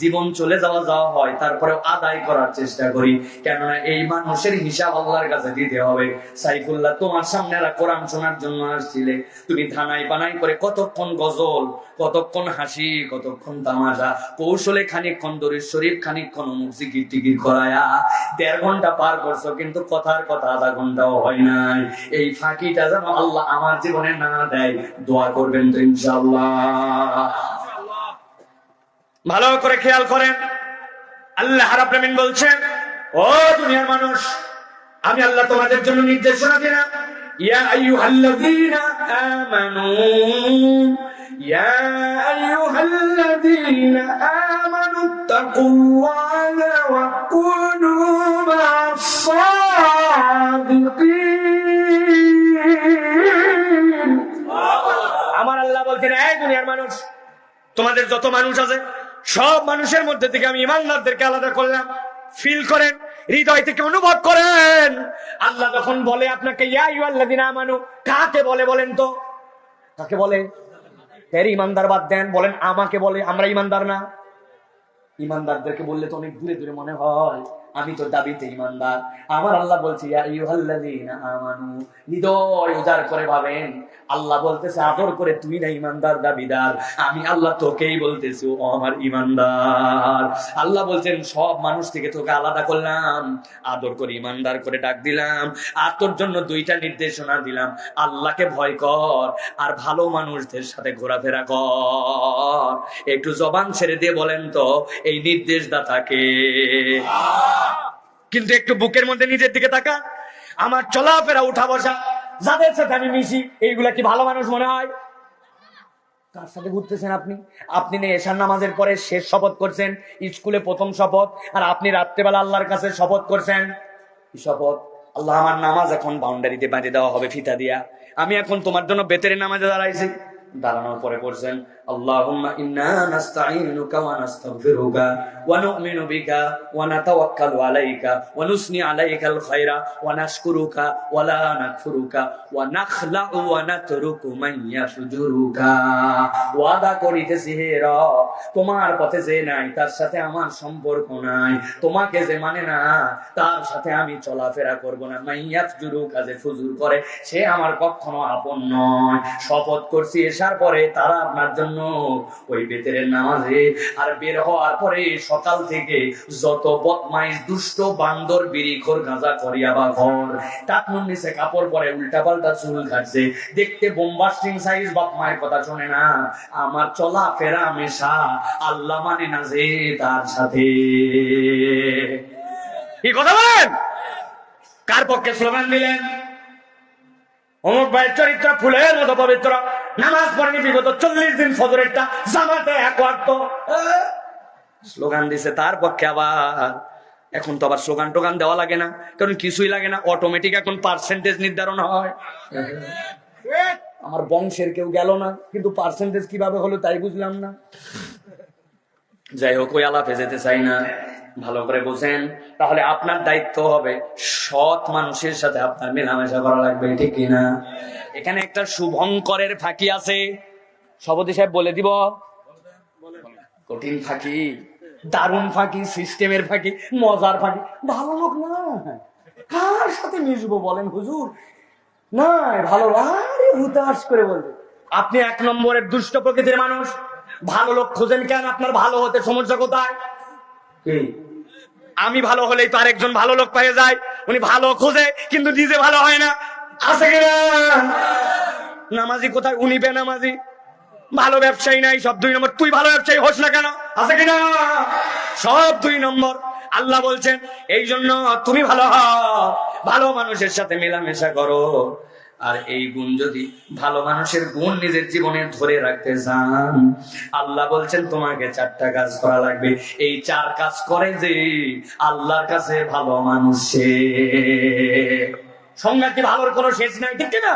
জীবন চলে যাওয়া হয় তারপরে আদায় করার চেষ্টা করি, কেননা এই মানুষের হিসাব আল্লাহর কাছে দিতে হবে। সাইফুল্লাহ, তোমার সামনে কোরআন শোনার জন্য আসছিলে, তুমি ধানাই বানাই করে কতক্ষণ গজল, কতক্ষণ হাসি, কতক্ষণ তামাশা, কৌশলে খানিকক্ষণ দরুদ শরীফ, খানিকক্ষণ জিকির টিকির করায়া 1.5 ঘন্টা পার করছো, কিন্তু কথার কথা আধা ঘন্টাও হয় নাই। এই ফাঁকিটা যেন আল্লাহ আমার জীবনে না দেয়, দোয়া করবেন তো ইনশাআল্লাহ। ভালো করে খেয়াল করেন, আল্লাহ রাব্বুল আলামিন বলছেন, ও দুনিয়ার মানুষ, আমি আল্লাহ তোমাদের জন্য নির্দেশনা দিলাম, ইয়া আইয়ুহাল্লাযীনা আমানু, ইয়া আইয়ুহাল্লাযীনা আমানু তাকুল্লাহা ওয়া কুনু মা'আস সাদিকিন। আমার আল্লাহ বলছেন, এই দুনিয়ার মানুষ, তোমাদের যত মানুষ আছে সব মানুষের মধ্যে থেকে আমি ইমানদারদেরকে আলাদা করলাম। ফিল করেন, হৃদয় থেকে অনুভব করেন। আল্লাহ যখন বলে আপনাকে ইয়া আইয়ুহাল্লাযীনা আমানু, কাকে বলে বলেন তো? কাকে বলে? এর ইমানদার বাদ দেন, বলেন আমাকে বলে, আমরা ইমানদার না? ইমানদারদেরকে বললে তো অনেক দূরে দূরে মনে হয়, আমি তো দাবিতে ইমানদার। আমার আল্লাহ বলছে ইয়া আইয়ুহাল্লাযীনা আমানু, হৃদয় উজাড় করে ভাবেন। আল্লাহ বলতেছে আদর করে, তুই না ইমানদার দাবিদার, আমি আল্লাহ তোকেই বলতেছি ও আমার ইমানদার। আল্লাহ বলছেন সব মানুষ থেকে তোকে আলাদা করলাম, আদর করে ইমানদার করে ডাক দিলাম, আর তোর জন্য 2টা নির্দেশনা দিলাম, আল্লাহকে ভয় কর আর ভালো মানুষদের সাথে ঘোরাফেরা কর। একটু জবান ছেড়ে দিয়ে বলেন তো এই নির্দেশদাতাকে। কিন্তু একটু বুকের মধ্যে নিজের দিকে তাকা, আমার চলাফেরা উঠা বসা যাদের সাথে আমি মিশি, এইগুলা কি ভালো মানুষ মনে হয়? কার সাথে ঘুরতেছেন আপনি? আপনি না এশার নামাজের পরে শেষ শপথ করছেন, স্কুলে প্রথম শপথ, আর আপনি রাত্রেবেলা আল্লাহর কাছে শপথ করছেন। কি শপথ? আল্লাহ, আমার নামাজ এখন বাউন্ডারিতে বাঁধে দেওয়া হবে ফিতা দিয়া, আমি এখন তোমার জন্য বেতের নামাজে দাঁড়াইছি। দাঁড়ানোর পরে করছেন আল্লাহুম্মা ইন্না নাস্তাঈনুকা ওয়া নাস্তাগফিরুকা ওয়া নু'মিনু বিকা ওয়া নাতাওয়াক্কালু আলাইকা ওয়া নুসনি আলাইকাল খায়রা ওয়া নাশকুরুকা ওয়া লা নাকফুরুকা ওয়া নাখলাউ ওয়া নাতরুকু মান ইয়াফজুরুকা। ওয়াদা করিতেছি হে রব, তোমার পথে যে নাই তার সাথে আমার সম্পর্ক নাই, তোমাকে যে মানে না তার সাথে আমি চলাফেরা করব না। মান ইয়াফজুরুকা, যে ফুজুর করে সে আমার কখনো আপন নয়। শপথ করছি এসা এশার পরে তারা আপনার জন্য ওই বেতের নামাজে আর বের হওয়ার পরে সকাল থেকে যত বদমাইশ দুষ্ট বান্দর বিড়িখোর গাঁজা করিয়া বা ঘর টাকনুর নিচে কাপড় পরে উল্টা পাল্টা চুল কাটছে, দেখতে বোমবাস্টিং সাইজ, বাপ মায়ের কথা শোনে না, আমার চলা ফেরা মেশা আল্লাহ মানে না যে তার সাথে। কি কথা বলেন? কার পক্ষে স্লোগান দিলেন? অমুক ভাইয়ের চরিত্র ফুলের মতো পবিত্র, নামাজ পড়েনি বিগত 40 দিন, ফজরেরটা জামাতে এক ওয়াক্ত, স্লোগান দিছে তার পক্ষে। আবার এখন তো আবার স্লোগান টোগান দেওয়া লাগে না, কারণ কিছুই লাগে না, অটোমেটিক এখন পার্সেন্টেজ নির্ধারণ হয়। আমার বংশের কেউ গেল না, কিন্তু পার্সেন্টেজ কিভাবে হলো তাই বুঝলাম না। যাই হোক, ওই আলাপে যেতে চাই না, ভালো করে বোঝেন। তাহলে আপনার দায়িত্ব হবে সৎ মানুষের সাথে আপনার মেলামেশা করা লাগবে, ঠিক কিনা? এখানে একটা শুভঙ্করের ফাঁকি আছে, সভাপতি সাহেব বলে দিব। কঠিন ফাঁকি, দারুণ ফাঁকি, সিস্টেমের ফাঁকি, মজার ফাঁকি। ভালো লোক না, কার সাথে মিশবো বলেন হুজুর? না ভালো, আরে হুতাশ করে বলবে আপনি 1 নম্বরের দুষ্ট প্রকৃতির মানুষ। ভালো লোক খোঁজেন কেন? আপনার ভালো হতে সমস্যা কোথায়? আমি ভালো হলেই তো আরেকজন ভালো লোক পেয়ে যায়। উনি ভালো খোঁজে কিন্তু নিজে ভালো হয় না, আছে কিনা? নামাজি কোথায়? উনি বেনামাজি। ভালো ব্যবসায়ী নাই, সব 2 নম্বর। তুই ভালো ব্যবসায়ী হোস না কেন? আছে কিনা? সব 2 নম্বর। আল্লাহ বলছেন এই জন্য তুমি ভালো হও, ভালো মানুষের সাথে মেলামেশা করো। আর এই গুণ যদি, ভালো মানুষের গুণ নিজের জীবনে ধরে রাখতে চান, আল্লাহ বলছেন তোমাকে 4টা কাজ করা লাগবে। এই 4 কাজ করে যে আল্লাহর কাছে ভালো মানুষ। সংজ্ঞা কি ভালোর কোনো শেষ নাই, ঠিক না?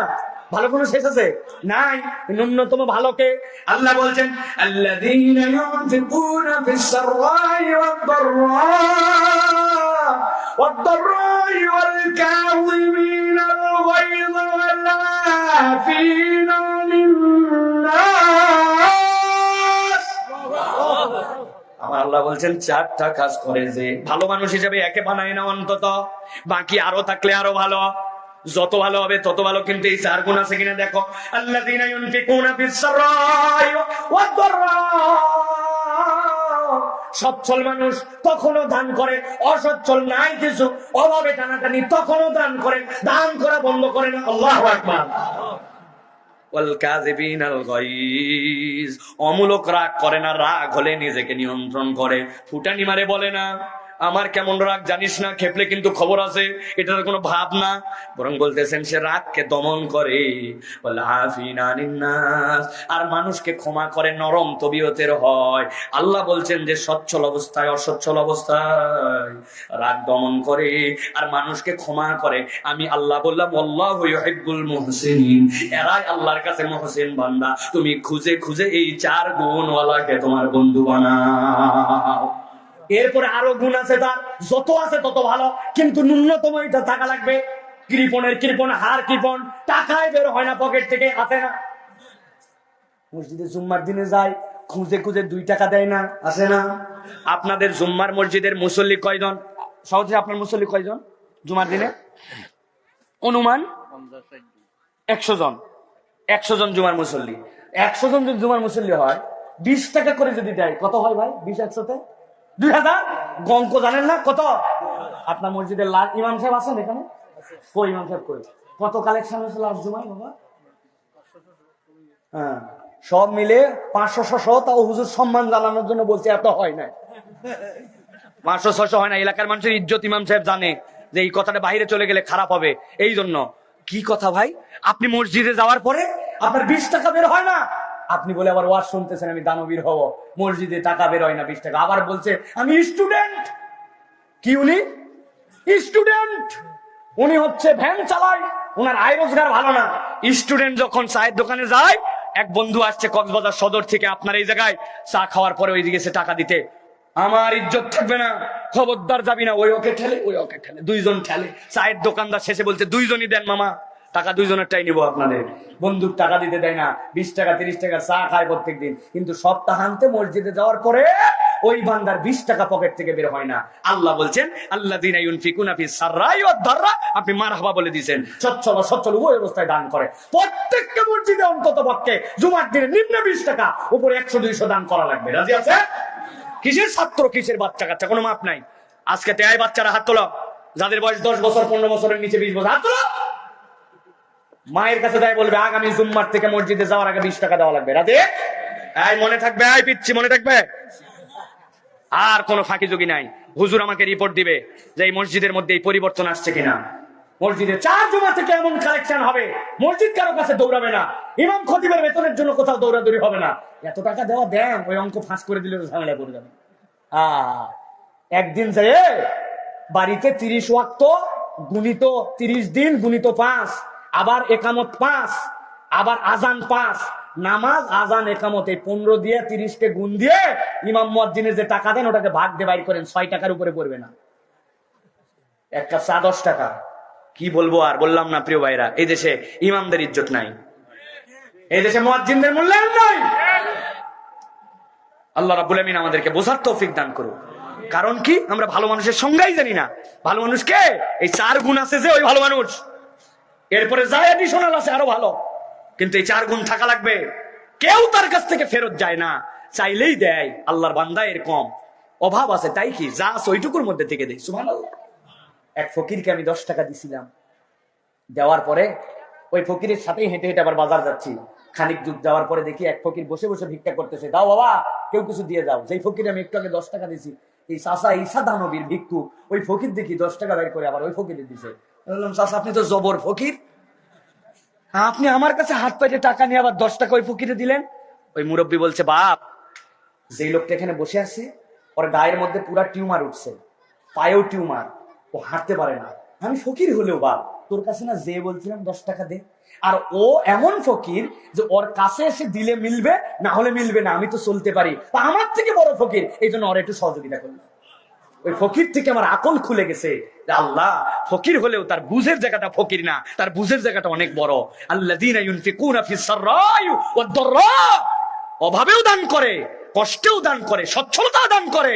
ভালো কোনো শেষ আছে? নাই। ন্যূনতম ভালোকে আল্লাহ বলছেন আল্লাযীনা ইউনফিকুনা ফিস-সাররাই ওয়াদ-দাররাই ওয়াল-কাযিমিনাল গায়যা ওয়াল-আফিনা আনিন-নাস। আমার আল্লাহ বলছেন 4টা কাজ করে যে ভালো মানুষ হিসেবে একে বানায় না, অন্তত বাকি আরো থাকলে আরো ভালো। যত ভালো হবে তত ভালো, কিন্তু এই 4 গুণ আছে কিনা দেখো। আল্লাযীনা ইউনফিকুনা ফিস-সাররাই ওয়াদ-দাররা, সচ্ছল মানুষ তখনও দান করে, অসচ্ছল নাই কিছু, অভাবে টানাটানি তখনও দান করে, দান করা বন্ধ করে না। আল্লাহু আকবার। ওয়াল-কাযিবিনাল গায়জ, অমূলক রাগ করে না, রাগ হলে নিজেকে নিয়ন্ত্রণ করে, ফুটানি মারে বলে না আমার কেমন রাগ জানিস না, খেপলে কিন্তু খবর আছে, এটার কোনো ভাব না, বরং বলতেছেন সে রাগকে দমন করে। আর মানুষকে ক্ষমা করে, নরম তবিয়তের হয়। আল্লাহ বলছেন যে সচ্ছল অবস্থায়, অসচ্ছল অবস্থায় রাগ দমন করে আর মানুষকে ক্ষমা করে। আমি আল্লাহ বললাম আল্লাহু ইউহিব্বুল মুহসিনিন, এরাই আল্লাহর কাছে মুহসিন বান্দা। তুমি খুঁজে খুঁজে এই 4 গুণওয়ালাকে তোমার বন্ধু বানাও। এরপরে আরো গুণ আছে তার, যত আছে তত ভালো, কিন্তু ন্যূনতম এটা টাকা লাগবে। কৃপণের কৃপণ, হার কৃপণ, টাকায় বের হয় না পকেট থেকে, আছে না? মসজিদে জুম্মার দিনে যায়, খুঁজে খুঁজে 2 টাকা দেয় না, আছে না? আপনাদের জুম্মার মসজিদের মুসল্লি কয়জন? সহজে আপনার মুসল্লি কয়জন জুমার দিনে? অনুমান 100 জন। 100 জন জুমার মুসল্লি। 100 জন যদি জুমার মুসল্লি হয়, 20 টাকা করে যদি দেয়, কত হয় ভাই? 20 100-তে 2000। অঙ্ক জানেন না কত? আপনার মসজিদের ইমাম সাহেব আছেন এখানে? কই ইমাম সাহেব কই? কত কালেকশন হয়েছে লাস্ট জুমায় বাবা? হ্যাঁ, সব মিলে 500-600। তাও হুজুর সম্মান জানানোর জন্য বলছে, এত হয় না। 500-600 হয় না। এলাকার মানুষের ইজ্জত ইমাম সাহেব জানে যে এই কথাটা বাইরে চলে গেলে খারাপ হবে, এই জন্য। কি কথা ভাই? আপনি মসজিদে যাওয়ার পরে আপনার 20 টাকা বের হয় না, আপনি বলে আবার ওয়াজ শুনতেছেন আমি দানবীর হব, মসজিদে টাকা বের হয় না 20 টাকা। আবার বলছে আমি স্টুডেন্ট। কি উনি স্টুডেন্ট? উনি হচ্ছে ভ্যান চালায়, ওনার আয় রোজগার ভালো না। স্টুডেন্ট যখন চায়ের দোকানে যায়, এক বন্ধু আসছে কক্সবাজার সদর থেকে আপনার এই জায়গায় চা খাওয়ার পরে ওই দিকে সে টাকা দিতে, আমার ইজ্জত থাকবে না, খবরদার যাবি না। ওই ওকে ঠেলে, ওই ওকে ঠেলে, 2 জন ঠেলে। চায়ের দোকানদার শেষে বলছে 2 জনই দেন মামা, টাকা 2 জনেরটাই নিবো আপনাদের। বন্ধুর টাকা দিতে দেয় না, 20 টাকা 30 টাকা চা খায় প্রত্যেক দিন। কিন্তু সপ্তাহান্তে মসজিদে যাওয়ার পরে ওই বান্দার 20 টাকা পকেট থেকে বের হয় না। আল্লাহ বলছেন আল্লাযীনা ইউনফিকুনা ফিস সাররাই ওয়াদ দাররা, আপনি মারহাবা বলে দিয়েছেন, সচ্ছল উভয় অবস্থায় দান করে। প্রত্যেকটা মসজিদে অন্তত পক্ষে জুমার দিনে নিম্ন 20 টাকা, উপরে 100-200 দান করা লাগবে। রাজি আছে? কিসের ছাত্র, কিসের বাচ্চা কাচ্চা, কোনো মাপ নাই। আজকে তেয়াই বাচ্চারা হাত তোলো, যাদের বয়স 10 বছর, 15 বছরের নিচে, 20 বছর, হাত তোলো। মায়ের কাছে তাই বলবে আগামী জুম্মার থেকে মসজিদে যাওয়ার আগে 20 টাকা দেওয়া লাগবে। রাতে মনে থাকবে, পিচ্ছি মনে থাকবে। আর কোনো ফাঁকি যোগী নাই। হুজুর আমাকে রিপোর্ট দিবে যে এই মসজিদের মধ্যে এই পরিবর্তন আসছে কিনা। মসজিদে 4 জুমা থেকে এমন কালেকশন হবে, মসজিদ কারো কাছে দৌড়াবে না, ইমাম খতিবের বেতনের জন্য কোথাও দৌড়াদৌড়ি হবে না। এত টাকা দেওয়া দেন, ওই অঙ্ক ফাঁস করে দিলে ঝামেলা করে যাবে। একদিন যে বাড়িতে 30 ওয়াক্ত গুণিত 30 দিন গুণিত 5, আবার একামত 5, আবার আজান 5, নামাজ আজান একামত, এই 15 দিয়ে 30-কে গুণ দিয়ে ইমাম মুয়াজ্জিনের যে টাকা দেন ওটাকে ভাগ দিয়ে বাইর করেন, 6 টাকার উপরে পড়বে না। এক কাপ চা 10 টাকা। কি বলবো আর, বললাম না প্রিয় ভাইরা, এই দেশে ইমামদের ইজ্জত নাই, এই দেশে মুয়াজ্জিনদের মূল্যায়ন নাই। আল্লাহ রাব্বুল আমিন আমাদেরকে বোঝার তৌফিক দান করুন। কারণ কি, আমরা ভালো মানুষের সংজ্ঞাই জানি না। ভালো মানুষ কে? এই 4 গুণ আছে যে ওই ভালো মানুষ, এরপরে যায় এডিশনাল আছে আরো ভালো, কিন্তু এই 4 গুণ থাকা লাগবে। কেউ তার কাছ থেকে ফেরত যায় না, চাইলেই দেয়। আল্লাহর বান্দা এরকম অভাব আছে, তাই কি যা আছে ওইটুকুর মধ্যে থেকে দেয়। সুবহানাল্লাহ। এক ফকিরকে আমি 10 টাকা দিছিলাম, দেওয়ার পরে ওই ফকিরের সাথেই হেঁটে হেঁটে আবার বাজার যাচ্ছি। খানিক দূর যাওয়ার পরে দেখি এক ফকির বসে বসে ভিক্ষা করতেছে, দাও বাবা, কেউ কিছু দিয়ে যাও। যেই ফকির আমি একটু আগে 10 টাকা দিছি, এই চাচা ঈসা দানবীর ভিক্ষু, ওই ফকির দেখি 10 টাকা বের করে আবার ওই ফকিরে দিছে। বললাম, চাচা আপনি তো জবর ফকির, আপনি আমার কাছে হাত পাইতে টাকা নিয়ে আবার 10 টাকা ওই ফকিরে দিলেন। ওই মুরব্বী বলছে, বাপ, যেই লোকটা এখানে বসে আছে ওর গায়ের মধ্যে পুরা টিউমার উঠছে, পায়েও টিউমার, ও হাঁটতে পারে না। আমি ফকির হলেও বাপ তোর কাছে না যে বলছিলাম 10 টাকা দে, আর ও এমন ফকির যে ওর কাছে এসে দিলে মিলবে, না হলে মিলবে না, আমি তো চলতে পারি, তা আমার থেকে বড় ফকির, এই জন্য ওর একটু সহযোগিতা করলাম। ওই ফকির থেকে আমার আকল খুলে গেছে, আল্লাহ ফকির হলেও তার বুঝের জায়গাটা ফকির না, তার বুঝের জায়গাটা অনেক বড়। আল্লাযীনা ইউনফিকুনা ফিস সাররাই ওয়াদ দাররা, অভাবেও দান করে, কষ্টেও দান করে, সচ্ছলতাও দান করে,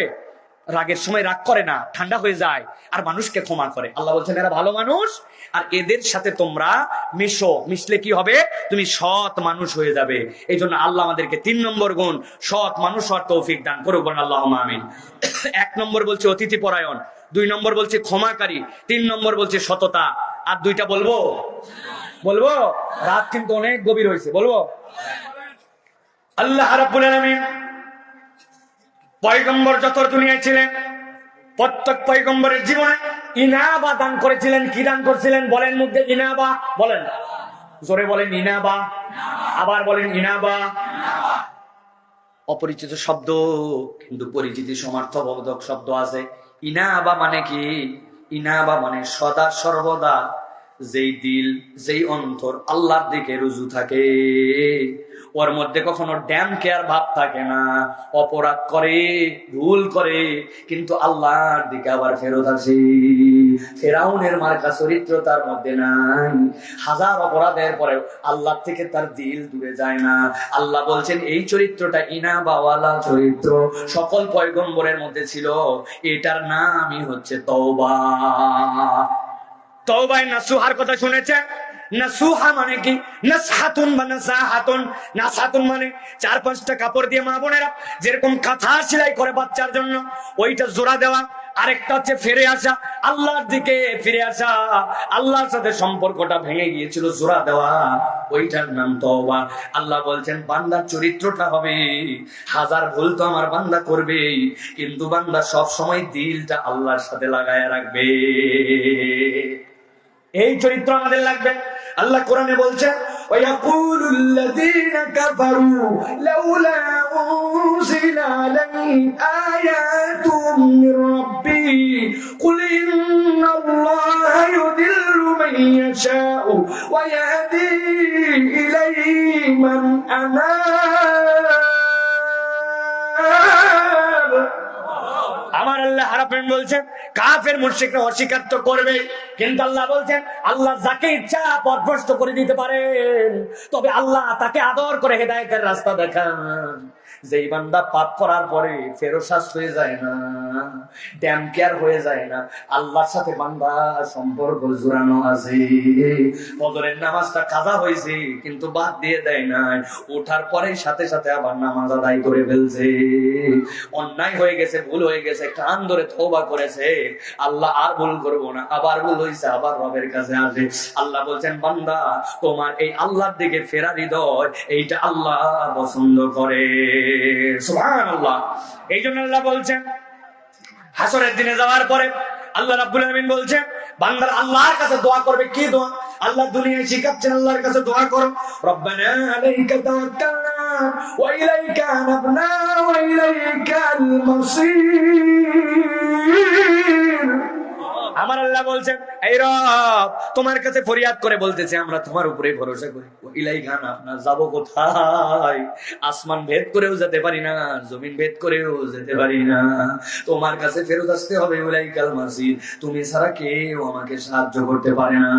রাগের সময় রাগ করে না, ঠান্ডা হয়ে যায়, আর মানুষকে ক্ষমা করে। আল্লাহ বলছেন এরা ভালো মানুষ, আর এদের সাথে তোমরা মিশো, মিশলে কি হবে? তুমি সৎ মানুষ হয়ে যাবে। এই জন্য আল্লাহ আমাদেরকে 3 নম্বর গুণ সৎ মানুষ হওয়ার তৌফিক দান করুক, আল্লাহুম্মা আমিন। 1 নম্বর বলছে অতিথি পরায়ণ, 2 নম্বর বলছে ক্ষমাকারী, 3 নম্বর বলছে সততা। আর 2টা বলবো? রাত কিন্তু অনেক গভীর হয়েছে, বলবো? আল্লাহ রাব্বুল আলামিন পয়গম্বর যত দুনিয়ায় ছিলেন, প্রত্যেক পয়গম্বরের জীবনে ইনাবা দান করেছিলেন। কি দান করেছিলেন বলেন? মুখে ইনাবা বলেন, জোরে বলেন ইনাবা, আবার বলেন ইনাবা। অপরিচিত শব্দ কিন্তু পরিচিতি সমার্থবোধক শব্দ আছে। ইনাবা মানে কি? ইনাবা মানে সদা সর্বদা যেই দিল, যেই অন্তর আল্লাহর দিকে রুজু থাকে, ওর মধ্যে কখনো ড্যাম কেয়ার ভাব থাকে না। অপরাধ করে, ভুল করে, কিন্তু আল্লাহর দিকে আবার ফেরত আসে। ফেরাউনের মার্কা চরিত্র তার মধ্যে নাই। 1000 অপরাধের পরে আল্লাহ থেকে তার দিল দূরে যায় না। আল্লাহ বলছেন এই চরিত্রটা ইনাবাওয়ালা চরিত্র সকল পয়গম্বরের মধ্যে ছিল। এটার নামই হচ্ছে তওবা। তওবায় নাসুহার কথা শুনেছেন? নাসুহা মানে কি? নাসহাতুন বা নাসাহাতুন। নাসহাতুন মানে 4-5টা কাপড় দিয়ে মা বোনেরা যেরকম কাঁথা সেলাই করে বাচ্চার জন্য, ওইটা জোড়া দেওয়া। আরেকটা হচ্ছে ফিরে আসা, আল্লাহর দিকে ফিরে আসা, আল্লাহর সাথে সম্পর্কটা ভেঙে গিয়েছিল, জোড়া দেওয়া, ওইটার নাম তওবা। আল্লাহ বলছেন বান্দার চরিত্রটা হবে, 1000 ভুল তো আমার বান্দা করবে, কিন্তু বান্দা সব সময় দিলটা আল্লাহর সাথে লাগায় রাখবে। এই চরিত্র আমাদের লাগবে। আল্লাহ কোরআনে বলছেন ওয়ায়াকুলুল্লাযীনা কাফারু লাউলা উনজিলা আলাইহি আয়াতুম মির রাব্বিহি কুল ইন্নাল্লাহা ইউদিল্লু মান ইয়াশাউ ওয়া ইয়াহদি ইলাইহি মান আনাব। আমার আল্লাহ হারাফেন বলছেন কাফের মুশরিকরা অস্বীকার তো করবে, কিন্তু আল্লাহ বলছেন, আল্লাহ যাকে ইচ্ছা পথভ্রষ্ট করে দিতে পারেন, তবে আল্লাহ তাকে আদর করে হেদায়েতের রাস্তা দেখান। যেই বান্দা পাপ করার পরে ফেরোসাস হয়ে যায় না, ড্যাম কেয়ার হয়ে যায় না, আল্লাহর সাথে বান্দা সম্পর্ক জোড়ানো আছে। ফজরের নামাজটা কাজা হয়েছে কিন্তু বাদ দিয়ে দেয় না, ওঠার পরে সাথে সাথে আবার নামাজ আদায় করে ফেলছে। অন্যায় হয়ে গেছে, ভুল হয়ে গেছে, কান ধরে তওবা করেছে, আল্লাহ আর ভুল করবো না, আবার ভুল হয়েছে, আবার রবের কাছে আসে। আল্লাহ বলছেন, বান্দা তোমার এই আল্লাহর দিকে ফেরা হৃদয়, এইটা আল্লাহ পছন্দ করে। সুবহানাল্লাহ। এই জন্য আল্লাহ বলছেন, হাসরের দিনে যাওয়ার পরে আল্লাহ রাব্বুল আলামিন বলছেন, বান্দার আল্লাহর কাছে দোয়া করবে। কি দোয়া? আল্লাহ দুনিয়ায় শিখাচ্ছেন, আল্লাহর কাছে দোয়া করো, রব্বানা আলাইকা তাওয়াক্কালনা ওয়া ইলাইকা আনাবনা ওয়া ইলাইকাল মাসির। আমার আল্লাহ বলছেন, এই রব তোমার কাছে ফরিয়াদ করে বলতেছে, আমরা তোমার উপরে ভরসা করি। ইলাইকা আনাবনা, যাবো কোথায়? আসমান ভেদ করেও যেতে পারি না, জমিন ভেদ করেও যেতে পারি না, তোমার কাছে ফেরত আসতে হবে। ইলাইকাল মাসির, তুমি ছাড়া কেউ আমাকে সাহায্য করতে পারে না।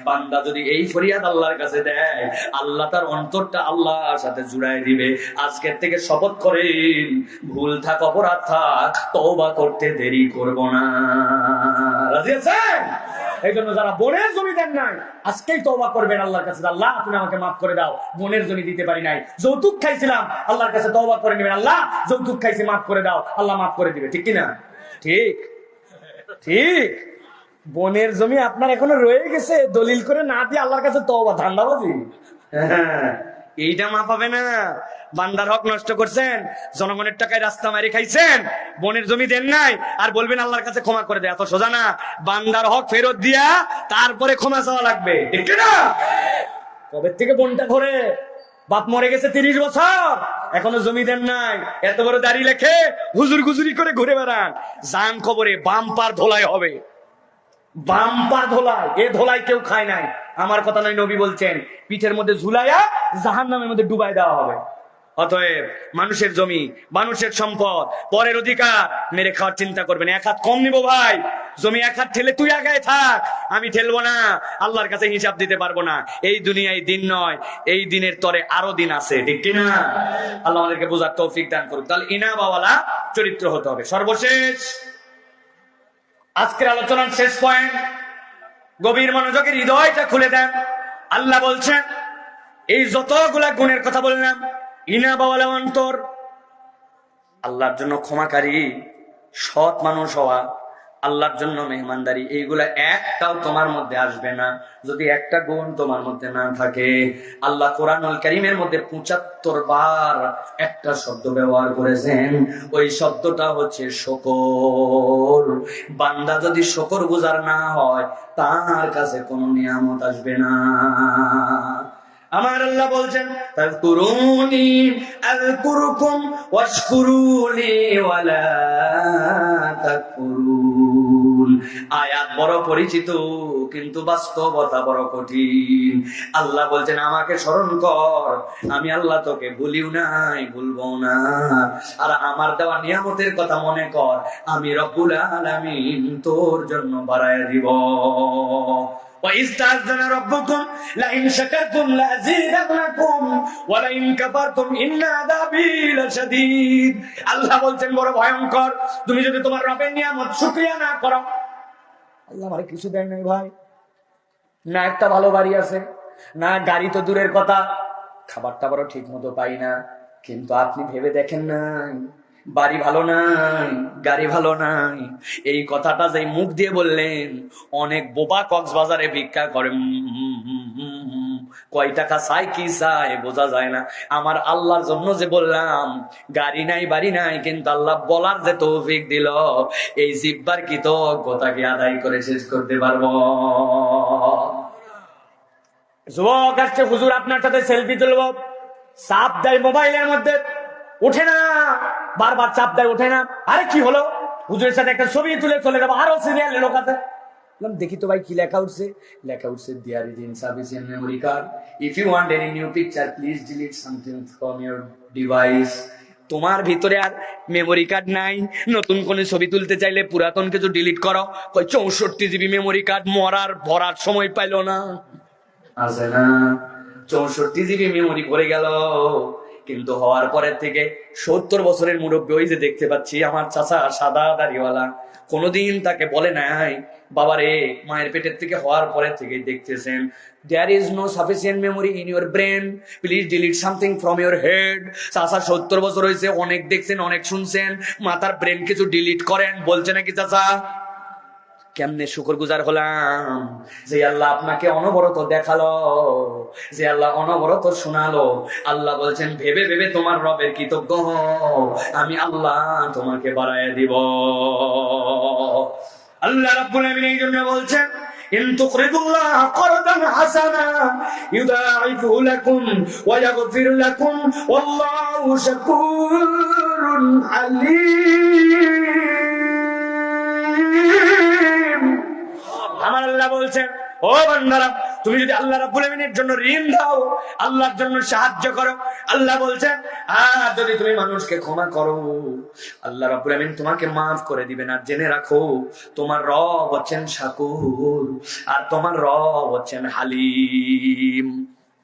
বান্দা যদি এই ফরিয়াদ আল্লাহর কাছে দেয়, আল্লাহ তার অন্তরটা আল্লাহর সাথে জুড়াই দিবে। আজকের থেকে শপথ করেন, ভুল থাক অপরাধ থাক, তওবা করতে দেরি করব না। রাজি আছেন? এই জন্য যারা বোনের জমি দেন নাই, আজকেই তওবা করবেন আল্লাহর কাছে, আল্লাহ তুমি আমাকে মাফ করে দাও, বোনের জমি দিতে পারি নাই, যৌতুক খাইছিলাম, আল্লাহর কাছে তওবা করে নেবেন, আল্লাহ যৌতুক খাইছি মাফ করে দাও, আল্লাহ মাফ করে দিবে। ঠিক কিনা? ঠিক ঠিক। বোনের জমি আপনার এখনো রয়ে গেছে, দলিল করে না দিয়ে আল্লাহর কাছে তওবা, ধান্দাবাজি। এইটা মা পাবে না। বান্দার হক নষ্ট করছেন, জনগণের টাকায় রাস্তা মারি খাইছেন, বোনের জমি দেন নাই, আর বলবেন আল্লাহর কাছে ক্ষমা করে দেয়। এত সোজা না। বান্দার হক ফেরত দিয়া তারপরে ক্ষমা চাওয়া লাগবে। ঠিক না? কবে থেকে বোনটা ঘরে, বাপ মরে গেছে 30 বছর, এখনো জমি দেন নাই, এত বড় দাড়ি লেখে হুজুর গুজুরি করে ঘুরে বেড়ান, জান খবরে বাম্পার ধোলাই হবে। বাম্পার ধোলাই, এ ধোলাই কেউ খায় নাই। আমার কথা নয়, নবী বলছেন, পিঠের মধ্যে ঝুলাইয়া জাহান্নামের মধ্যে ডুবাই দেওয়া হবে। অতএব মানুষের জমি, মানুষের সম্পদ, পরের অধিকার মেরে খাওয়ার চিন্তা করবেন। এক হাত কম নিব ভাই, জমি এক হাত ঠেলে তুই আগায় থাক, আমি ঠেলবো না, আল্লাহর কাছে হিসাব দিতে পারবো না। এই দুনিয়ায় দিন নয়, এই দিনের তরে আরো দিন আছে। ঠিক কিনা? আল্লাহ আমাদেরকে বোঝার তৌফিক দান করুক। তাহলে ইনাবাওয়ালা চরিত্র হতে হবে। সর্বশেষ আজকের আলোচনার শেষ পয়েন্ট, গভীর মনোযোগের হৃদয়টা খুলে দেন। আল্লাহ বলছেন, এই যতগুলা গুণের কথা বললাম, ইনাবাওয়ালা অন্তর, আল্লাহর জন্য ক্ষমাকারী, সৎ মানুষ হওয়া, আল্লাহর জন্য মেহমানদারি, এইগুলা একটাও তোমার মধ্যে আসবে না যদি একটা গুণ তোমার মধ্যে না থাকে। আল্লাহ কোরআনুল কারীমের মধ্যে 75 বার একটা শব্দ ব্যবহার করেছেন, ওই শব্দটা হচ্ছে শুকর। বান্দা যদি শুকরগুজার না হয়, তার কাছে কোনো নিয়ামত আসবে না। আমার আল্লাহ বলছেন, তাযকুরুনি আযকুরুকুম ওয়াশকুরুলি ওয়ালা তাকফুরুন। আয়াত বড় পরিচিত, কিন্তু বাস্তবতা বড় কঠিন। আল্লাহ বলছেন, আমাকে স্মরণ কর, আমি আল্লাহ তোকে ভুলিও নাই, ভুলবো না। আর আমার দেওয়া নিয়ামতের কথা মনে কর, আমি রব্বুল আলামিন তোর জন্য বাড়ায় দিব। وَإِذْ تَأَذَّنَ رَبُّكُمْ لَئِنْ شَكَرْتُمْ لَأَزِيدَنَّكُمْ وَلَئِنْ كَفَرْتُمْ إِنَّ عَذَابِي لَشَدِيدٌ। আল্লাহ বলছেন, বড় ভয়ঙ্কর, তুমি যদি তোমার রবের নিয়ামত শুকরিয়া না করো। আল্লাহ আমারে কিছু দেয় নাই ভাই, না একটা ভালো বাড়ি আছে, না গাড়ি তো দূরের কথা, খাবারটা বড় ঠিক মতো পাই না, কিন্তু আপনি ভেবে দেখেন নাই, বাড়ি ভালো নাই, গাড়ি ভালো নাই, এই কথাটা যে মুখ দিয়ে বললেন, অনেক বোবা কক্সবাজারে ভিক্ষা করে, কয় টাকা চাই কি চাই বোঝা যায় না। আমার আল্লাহর জন্য যে বললাম, গাড়ি নাই বাড়ি নাই, কিন্তু আল্লাহ বলার যে তৌফিক দিল, এই জিব্বার কি তো কথাকে আদায় করে শেষ করতে পারবো? যুবক আসছে, হুজুর আপনার সাথে সেলফি তুলবো, চাপ দেয় মোবাইলের মধ্যে, ওঠে না, বারবার চাপ দেয়, ওঠে না। আরে কি হলো? হুজুরের সাথে একটা ছবি তুলে চলে যাবো, আরো সিরিয়ালে লোক আছে। দেখি তো ভাই কি লেখা উঠছে। লেখা উঠছে, there is insufficient memory card, if you want any new picture please delete something from your device। তোমার ভিতরে আর মেমোরি কার্ড নাই, নতুন কোন ছবি তুলতে চাইলে পুরাতন কিছু ডিলিট করো, কই 64 জিবি মেমোরি কার্ড, মরার ভরার সময় পাইলো না। আছে না? 64 জিবি মেমোরি পড়ে গেল। কিন্তু হওয়ার পরের থেকে 70 বছরের মুরব্বী, ওই যে দেখতে পাচ্ছি আমার চাচা সাদা দাড়িওয়ালা, কোনোদিন তাকে বলে নাই বাবারে মায়ের পেটের থেকে হওয়ার পরের থেকে দেখতেছেন there is no sufficient memory in your brain, please delete something from your head। চাচা 70 বছর হয়েছে, অনেক দেখছেন, অনেক শুনছেন, মাথার ব্রেন কিছু ডিলিট করেন, বলছে নাকি চাচা? কেমনে শুকরগুজার হলাম যে আল্লাহ আপনাকে অনবরত দেখালো, যে আল্লাহ অনবরত শোনালো। আল্লাহ বলছেন ভেবে ভেবে তোমার রবের কৃতজ্ঞ হও, আমি আল্লাহ তোমাকে বাড়ায় দিব। আল্লাহ রাব্বুল আমিন এই জন্য বলছেন ইন তুকরিদুল্লাহ করদান হাসানা ইউদাইফু লাকুম ওয়া ইয়াগফির লাকুম ওয়াল্লাহু শাকুরুন আলীম। আমার আল্লাহ বলছেন ও বান্দারা, তুমি যদি আল্লাহ রাব্বুল আমিনের জন্য ঋণ দাও, আল্লাহর জন্য সাহায্য করো, আল্লাহ বলছেন আর যদি তুমি মানুষকে ক্ষমা করো, আল্লাহ রাব্বুল আমিন তোমাকে মাফ করে দিবেন। আর জেনে রাখো তোমার রব হচ্ছেন শাকুর, আর তোমার রব হচ্ছেন হালিম।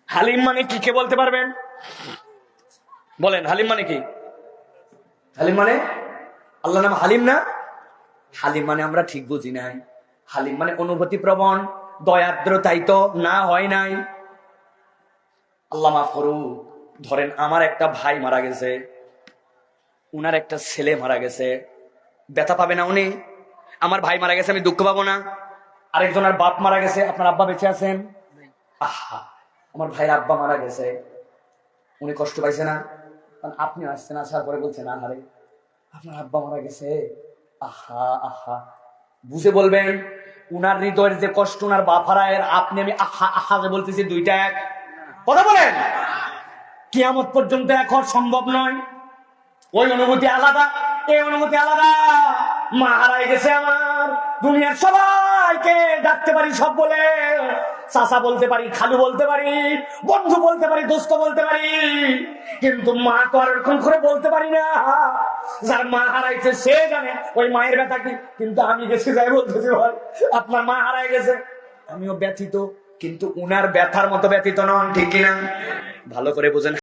হালিম মানে কি, কে বলতে পারবেন? বলেন হালিম মানে কি? হালিম মানে আল্লাহ নাম হালিম না? হালিম মানে আমরা ঠিক বুঝি নাই। হালিম মানে অনুভূতি প্রবণ, দয়াদ্র, তাই তো না, হয় নাই। আল্লাহ মাফ করুক। ধরেন আমার একটা ভাই মারা গেছে, উনার একটা ছেলে মারা গেছে, ব্যথা পাবে না উনি? আমার ভাই মারা গেছে, আমি দুঃখ পাবো না? আরেকজনের বাপ মারা গেছে, আপনার আব্বা বেঁচে আছেন, আহা আমার ভাইয়ের আব্বা মারা গেছে, উনি কষ্ট পাইছে না? কারণ আপনি আসছেন, আসার পরে বলছেন আহারে আপনার আব্বা মারা গেছে, আহা আহা, বুঝে বলবেন। উনার হৃদয়ের যে কষ্ট, উনার বাপ হারায়ের, আপনি আমি আহা আহা যে বলতেছি, দুইটা এক কথা বলেন। কিয়ামত পর্যন্ত এক হওয়া সম্ভব নয়। ওই অনুভূতি আলাদা, এই অনুভূতি আলাদা। মা হারাই গেছে আমার, দুনিয়ার সবাইকে ডাকতে পারি সব বলে, চাচা বলতে পারি, খালু বলতে পারি, বন্ধু বলতে পারি, দোস্ত বলতে পারি, কিন্তু মা তো আর এরকম করে বলতে পারি না। যার মা হারাইছে সে জানে ওই মায়ের ব্যথা কি। কিন্তু আমি গেছি যাই বলতেছি ভাই আপনার মা হারাই গেছে, আমিও ব্যথিত, কিন্তু উনার ব্যথার মতো ব্যথিত নন, ঠিক কিনা? ভালো করে বোঝেন।